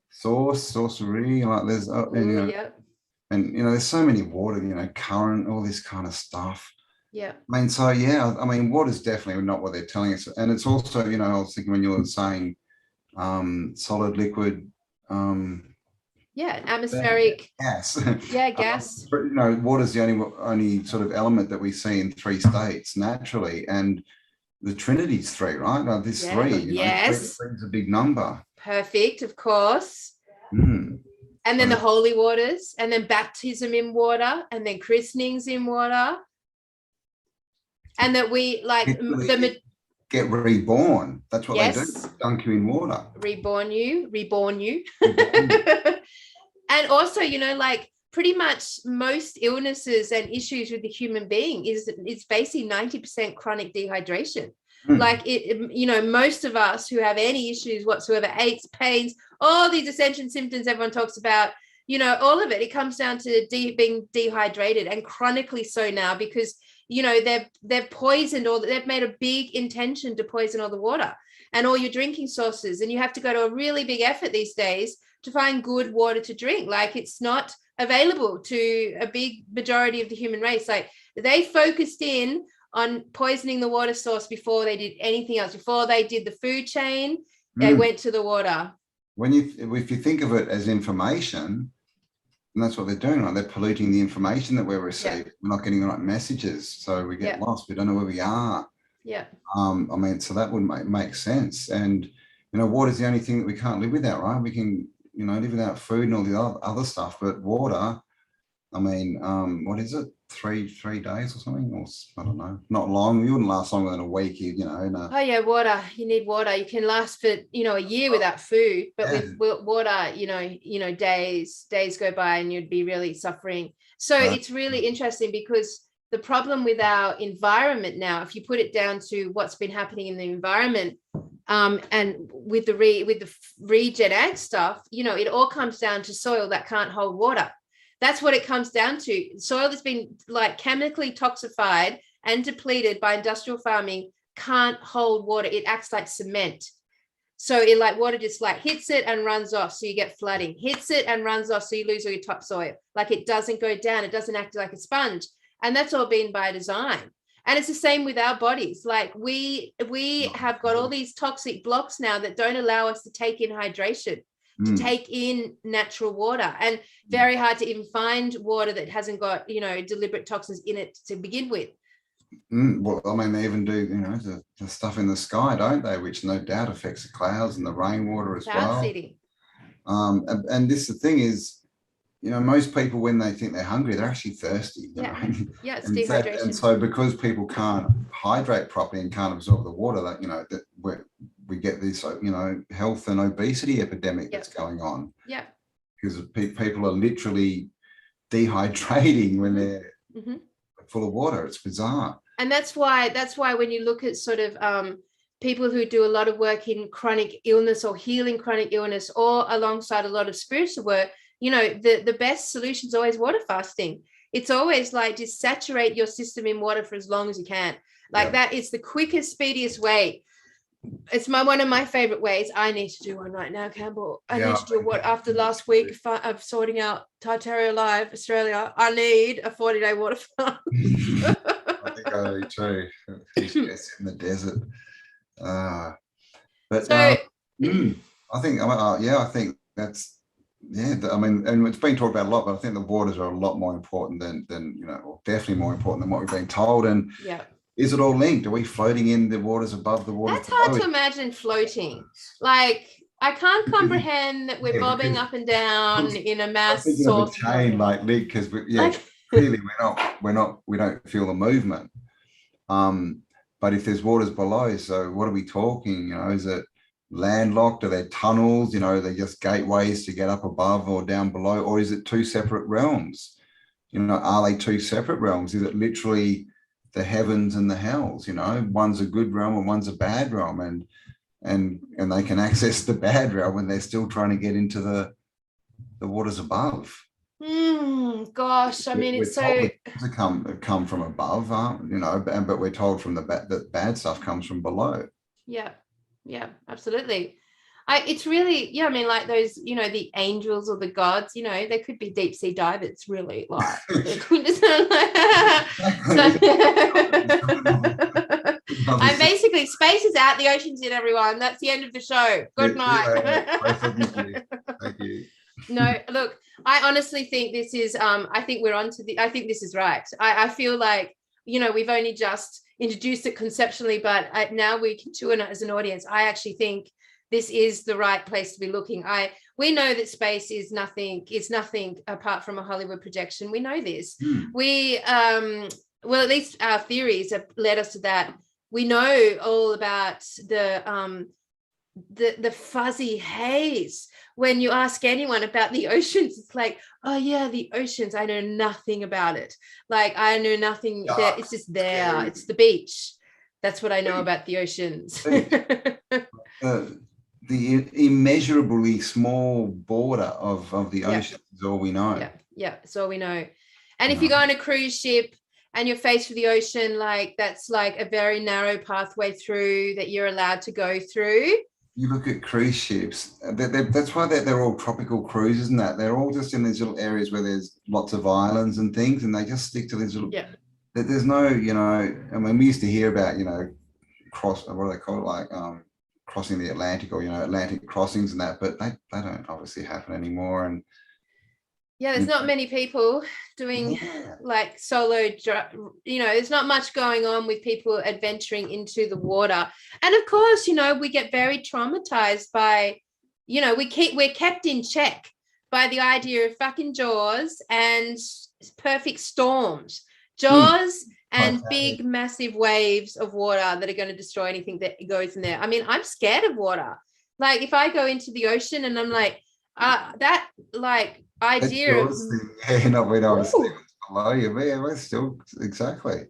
Sorcery, like there's, you know, yeah. And, you know, there's so many water, you know, current, all this kind of stuff. Yeah. I mean, so, yeah, I mean, water's definitely not what they're telling us. And it's also, you know, I was thinking when you were saying solid, liquid. Atmospheric. Gas. Yeah, gas. But, you know, water's the only sort of element that we see in 3 states naturally. And the Trinity's 3, right? No, this 3, you know, 3 is a big number. Perfect, of course. And then the holy waters, and then baptism in water, and then christenings in water. And that we like get reborn. That's what they do. Dunk you in water. Reborn you. And also, you know, like pretty much most illnesses and issues with the human being it's basically 90% chronic dehydration. Like it, you know, most of us who have any issues whatsoever, aches, pains, all these ascension symptoms everyone talks about, you know, all of it comes down to being dehydrated, and chronically so now, because, you know, they've poisoned they've made a big intention to poison all the water and all your drinking sources, and you have to go to a really big effort these days to find good water to drink. Like it's not available to a big majority of the human race. Like they focused in on poisoning the water source before they did anything else. Before they did the food chain, they went to the water. If you think of it as information, and that's what they're doing, right? They're polluting the information that we're receiving. We're not getting the right messages, so we get lost. We don't know where we are. I mean, so that would make sense. And, you know, water is the only thing that we can't live without, right? We can, you know, live without food and all the other stuff, but water, I mean, what is it? 3 days or something, or I don't know, not long. You wouldn't last longer than a week, you know. Water. You need water. You can last for, you know, a year without food, but with water, you know, days go by and you'd be really suffering. So it's really interesting, because the problem with our environment now, if you put it down to what's been happening in the environment, and with the regen ag stuff, you know, it all comes down to soil that can't hold water. That's what it comes down to. Soil that's been like chemically toxified and depleted by industrial farming can't hold water. It acts like cement. So it like water just like hits it and runs off. So you get flooding, hits it and runs off. So you lose all your topsoil. Like it doesn't go down. It doesn't act like a sponge. And that's all been by design. And it's the same with our bodies. Like we have got all these toxic blocks now that don't allow us to take in hydration, to take in natural water, and very hard to even find water that hasn't got, you know, deliberate toxins in it to begin with. Well, I mean, they even do, you know, the stuff in the sky, don't they? Which no doubt affects the clouds and the rainwater as well. And this, the thing is, you know, most people, when they think they're hungry, they're actually thirsty. You know? It's dehydration. And so because people can't hydrate properly and can't absorb the water, that, you know, that get this, health and obesity epidemic that's going on. Yeah. Because people are literally dehydrating when they're full of water. It's bizarre. And that's why when you look at sort of people who do a lot of work in chronic illness or healing chronic illness, or alongside a lot of spiritual work, the best solution is always water fasting. It's always like just saturate your system in water for as long as you can. Like that is the quickest, speediest way. It's one of my favorite ways. I need to do one right now, Cambell. I need to do what after last week of sorting out Tartaria Australia. I need a 40-day water fast. I think I do too. It's in the desert. But so, I think that's I mean, and it's been talked about a lot, but I think the waters are a lot more important than definitely more important than what we've been told. And is it all linked? Are we floating in the waters above the water? That's hard to imagine floating. Like, I can't comprehend that we're bobbing up and down in a mass source chain like Lig, because clearly we don't feel the movement. But if there's waters below, so what are we talking? Is it landlocked? Are there tunnels? Are they just gateways to get up above or down below? Or is it two separate realms? Are they two separate realms? Is it literally the heavens and the hells? One's a good realm and one's a bad realm, and they can access the bad realm when they're still trying to get into the waters above. Gosh, I mean, it's so to come from above, but we're told from the bad stuff comes from below. Yeah, absolutely. It's really, I mean, like those, the angels or the gods, they could be deep sea divers, really. Like, and basically, space is out, the ocean's in, everyone. That's the end of the show. Good night. Thank you. No, look, I honestly think this is, I think this is right. I feel like, we've only just introduced it conceptually, but now we can tune it as an audience. I actually think this is the right place to be looking. We know that space is nothing apart from a Hollywood projection. We know this. We, well, at least our theories have led us to that. We know all about the fuzzy haze. When you ask anyone about the oceans, it's like, oh yeah, the oceans, I know nothing about it. Like, I know nothing there. It's just there. It's the beach. That's what I know about the oceans. The immeasurably small border of the ocean is all we know. Yeah, it's all we know. And if you go on a cruise ship and you're faced with the ocean, like, that's like a very narrow pathway through that you're allowed to go through. You look at cruise ships, that's why they're all tropical cruises and that. They're all just in these little areas where there's lots of islands and things, and they just stick to these little, there's no, I mean, we used to hear about, what do they call it, like crossing the Atlantic, or, Atlantic crossings and that, but they don't obviously happen anymore. And there's not many people doing like solo, there's not much going on with people adventuring into the water. And of course, we get very traumatized by, we're kept in check by the idea of fucking Jaws and perfect storms. Jaws and big, massive waves of water that are going to destroy anything that goes in there. I mean, I'm scared of water. Like, if I go into the ocean and I'm like, that, like, idea of we know what's below you. We're still exactly.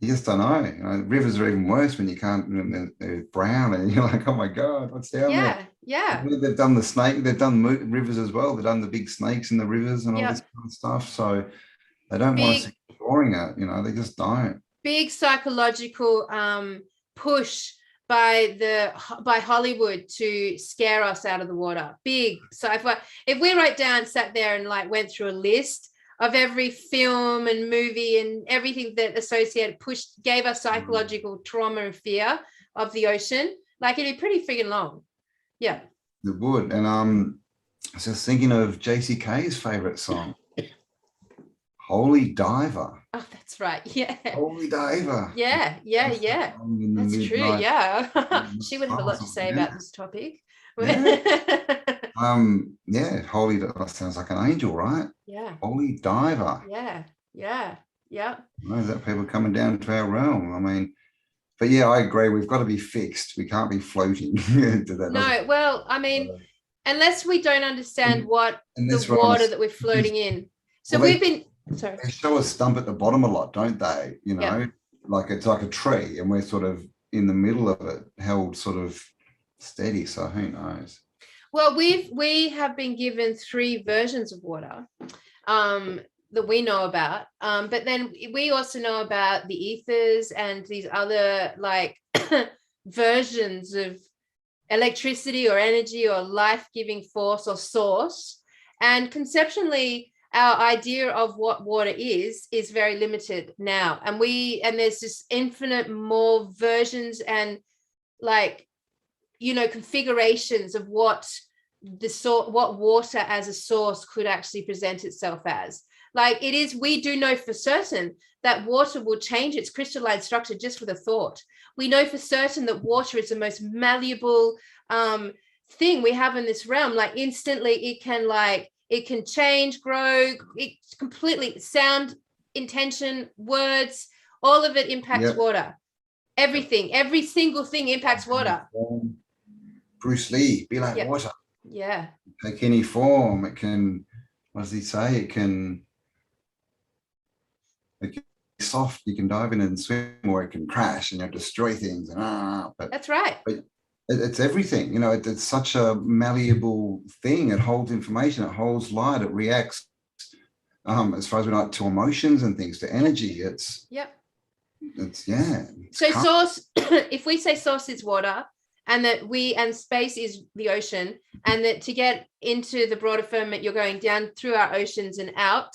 You just don't know. Rivers are even worse when you can't. They're brown, and you're like, oh my god, what's down there? Yeah. They've done the snake. They've done rivers as well. They've done the big snakes in the rivers and all this kind of stuff. So they don't want us exploring it. They just don't. Big psychological push by Hollywood to scare us out of the water. Big. So if we sat there and like went through a list of every film and movie and everything that gave us psychological trauma and fear of the ocean, like, it'd be pretty friggin' long. Yeah. It would. And I was just thinking of JCK's favorite song, Holy Diver. Oh, that's right. Yeah. Holy Diver. Yeah. That's true. Yeah. She would have a lot to say about this topic. Holy Diver sounds like an angel, right? Yeah. Holy Diver. Yeah. Is that people coming down to our realm? I mean, but yeah, I agree. We've got to be fixed. We can't be floating. To that. No, well, I mean, unless we don't understand what the water that we're floating in. So well, we've been, sorry. They show a stump at the bottom a lot, don't they? You know, like it's like a tree and we're sort of in the middle of it, held sort of steady. So who knows? Well, we have been given 3 versions of water that we know about. But then we also know about the ethers and these other like versions of electricity or energy or life-giving force or source. And conceptually, our idea of what water is very limited now. And there's just infinite more versions and like, you know, configurations of what water as a source could actually present itself as. Like it is, we do know for certain that water will change its crystalline structure just with a thought. We know for certain that water is the most malleable thing we have in this realm. Like instantly it can change, grow, it completely, sound, intention, words, all of it impacts water. Everything, every single thing impacts water. Bruce Lee, be like water. Yeah. Take any form. It can, what does he say? It can be soft, you can dive in and swim, or it can crash and destroy things. But that's right. But it's everything, you know, it's such a malleable thing. It holds information, it holds light, it reacts, as far as we know, to emotions and things, to energy. It's so source, if we say source is water, and that space is the ocean, and that to get into the broader firmament, you're going down through our oceans and out,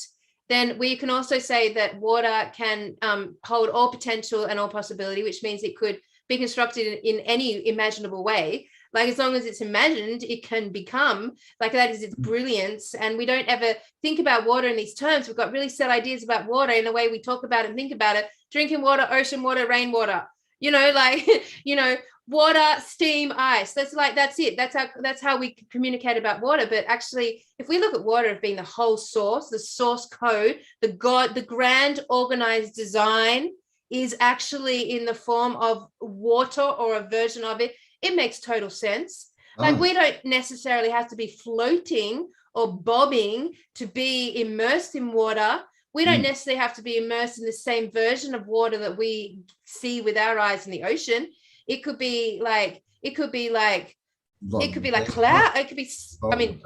then we can also say that water can hold all potential and all possibility, which means it could be constructed in any imaginable way. Like as long as it's imagined, it can become, like that is its brilliance. And we don't ever think about water in these terms. We've got really set ideas about water in the way we talk about it and think about it. Drinking water, ocean water, rainwater, you know, like, you know, water, steam, ice. That's it. That's how we communicate about water. But actually, if we look at water as being the whole source, the source code, the grand organized design is actually in the form of water or a version of it, it makes total sense. Like we don't necessarily have to be floating or bobbing to be immersed in water. We don't necessarily have to be immersed in the same version of water that we see with our eyes in the ocean. It could be like cloud. It could be, I mean,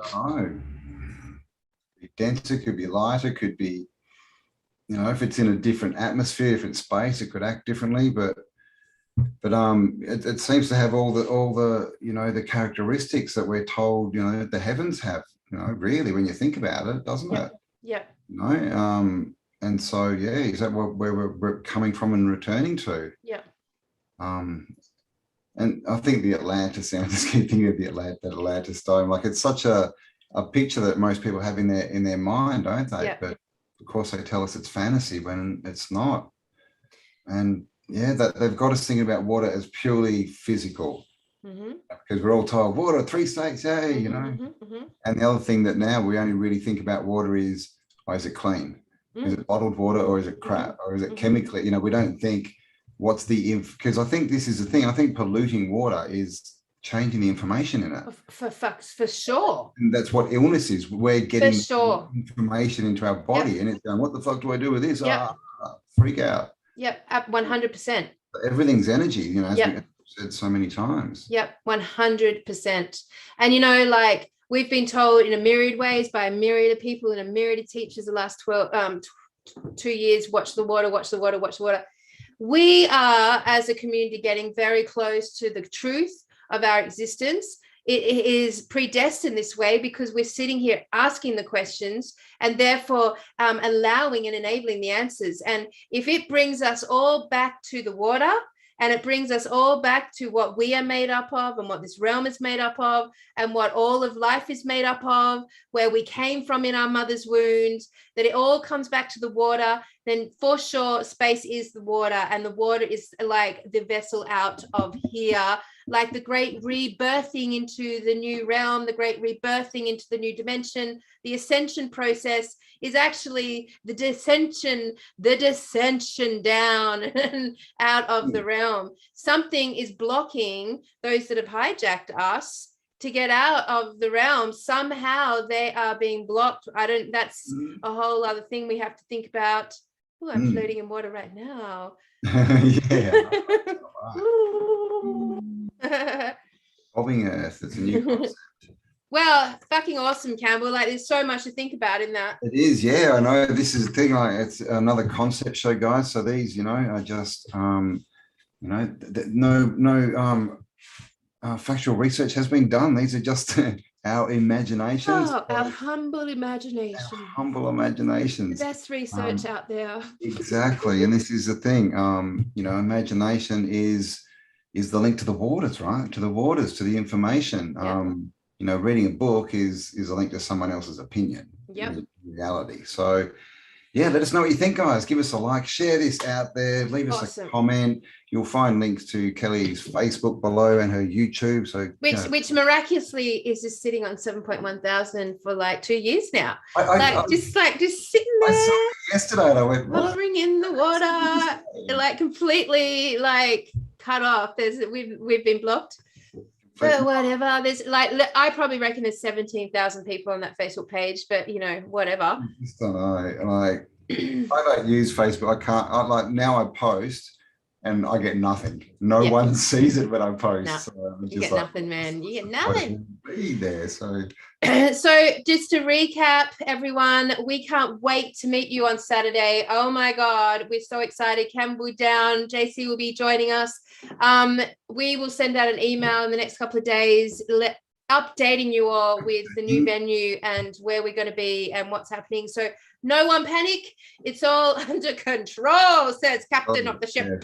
denser, could be lighter, could be, you know, if it's in a different atmosphere, different space, it could act differently. But it seems to have all the you know, the characteristics that we're told, you know, the heavens have, you know, really, when you think about it, doesn't it? Yeah. You know, and so is that where we're coming from and returning to? Yeah. And I think the Atlantis, I just keep thinking of that Atlantis dome. Like it's such a picture that most people have in their mind, don't they? Yeah. But of course they tell us it's fantasy when it's not. And that they've got us thinking about water as purely physical, because we're all told water, 3 states, you know. And the other thing that now we only really think about water is it clean? Is it bottled water, or is it crap, or is it chemically? You know, we don't think what's because I think this is the thing. I think polluting water is changing the information in it. For sure. And that's what illness is. We're getting information into our body, and it's going, what the fuck do I do with this? Freak out. Yep, 100%. Everything's energy, you know, as we've said so many times. Yep, 100%. And, you know, like we've been told in a myriad ways by a myriad of people and a myriad of teachers the last 2 years, watch the water, watch the water, watch the water. We are, as a community, getting very close to the truth of our existence. It is predestined this way because we're sitting here asking the questions and therefore allowing and enabling the answers. And if it brings us all back to the water, and it brings us all back to what we are made up of and what this realm is made up of and what all of life is made up of, where we came from in our mother's wounds, that it all comes back to the water, then for sure space is the water, and the water is like the vessel out of here, like the great rebirthing into the new realm, the great rebirthing into the new dimension. The ascension process is actually the descension down and out of the realm. Something is blocking those that have hijacked us to get out of the realm. Somehow they are being blocked. That's a whole other thing we have to think about. Oh, I'm floating in water right now. Yeah. Bobbing Earth, it's a new concept. Well, fucking awesome, Campbell. Like, there's so much to think about in that. It is, yeah. I know this is the thing. Like, it's another concept show, guys. So these, are just, no factual research has been done. These are just our imaginations. Oh, our humble imagination. Our humble imaginations. The best research out there. Exactly, and this is the thing. Imagination is the link to the waters, right? To the waters, to the information. Yeah. Reading a book is a link to someone else's opinion. Yep. Reality. So, yeah, let us know what you think, guys. Give us a like, share this out there, leave us a comment. You'll find links to Kelly's Facebook below and her YouTube. So which miraculously is just sitting on 7.1 thousand for like 2 years now. Just sitting there. I saw it yesterday and I went, hovering in the water, like completely like cut off. We've been blocked. But whatever, there's like, I probably reckon there's 17,000 people on that Facebook page, but whatever. I just don't know. Like, I don't use Facebook. I can't. Now I post and I get nothing. No one sees it when I post. No, so you get nothing, man. You get nothing. Be there. So just to recap, everyone, we can't wait to meet you on Saturday. Oh my God, we're so excited. Campbell down, JC will be joining us. We will send out an email in the next couple of days, updating you all with the new venue and where we're going to be and what's happening. So no one panic. It's all under control, says Captain of the ship.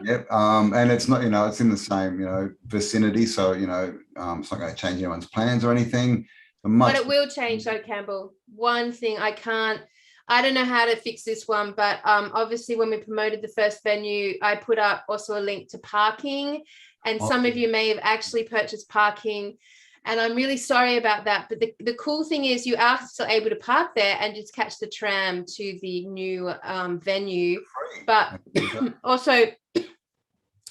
Yep. And it's not, it's in the same, vicinity. So, it's not going to change anyone's plans or anything. But it will change though, Campbell. One thing I don't know how to fix this one, but obviously when we promoted the first venue, I put up also a link to parking, and some of you may have actually purchased parking, and I'm really sorry about that. But the cool thing is you are still able to park there and just catch the tram to the new venue. But also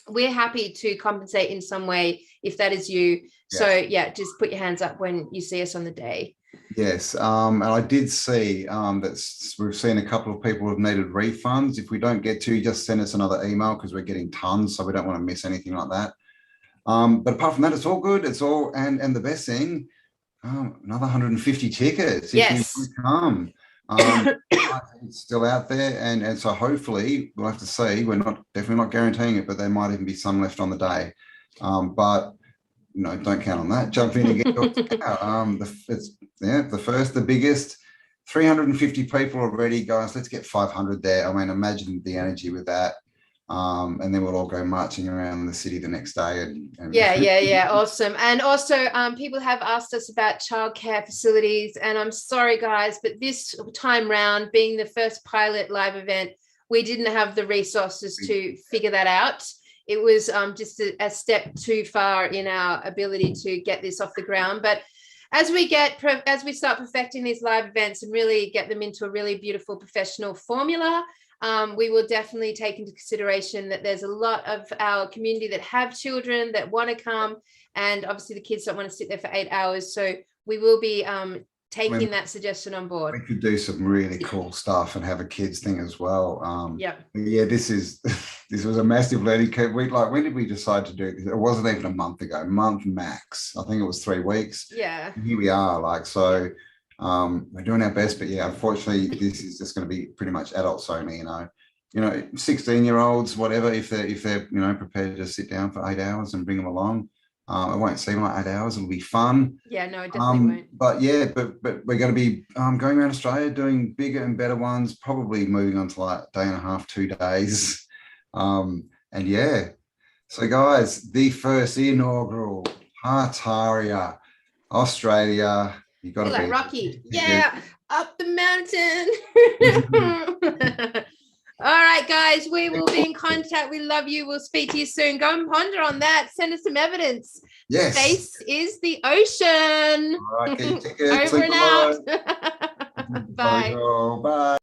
we're happy to compensate in some way if that is you. Yeah. So yeah, just put your hands up when you see us on the day. Yes, and I did see that we've seen a couple of people have needed refunds. If we don't get to, just send us another email because we're getting tons, so we don't want to miss anything like that. But apart from that, it's all good. It's all, and the best thing, another 150 tickets. Yes. If you come. It's still out there, and so hopefully we'll have to see. We're definitely not guaranteeing it, but there might even be some left on the day. But don't count on that. Jump in and get your ticket out. The biggest, 350 people already, guys. Let's get 500 there. I mean, imagine the energy with that. And then we'll all go marching around the city the next day. And yeah, awesome. And also, people have asked us about childcare facilities, and I'm sorry, guys, but this time round, being the first pilot live event, we didn't have the resources to figure that out. It was just a step too far in our ability to get this off the ground. But as we start perfecting these live events and really get them into a really beautiful professional formula, we will definitely take into consideration that there's a lot of our community that have children that want to come, and obviously the kids don't want to sit there for 8 hours. So we will be taking that suggestion on board. We could do some really cool stuff and have a kids thing as well. Yeah, this was a massive learning curve. When did we decide to do this? It wasn't even a month ago, month max. I think it was 3 weeks. Yeah. And here we are, we're doing our best, but yeah, unfortunately, this is just going to be pretty much adults only. 16-year-olds, whatever. If they're prepared to sit down for 8 hours and bring them along, it won't seem like 8 hours. It'll be fun. Yeah, no, it definitely won't. But yeah, but we're going to be going around Australia doing bigger and better ones. Probably moving on to like a day and a half, 2 days. And yeah, so guys, the first inaugural Tartaria Australia. You got to be Rocky. Yeah. up the mountain. All right, guys, we will be in contact. We love you. We'll speak to you soon. Go and ponder on that. Send us some evidence. Yes. Space is the ocean. All right, keep tickets. Over and out. Bye. Bye.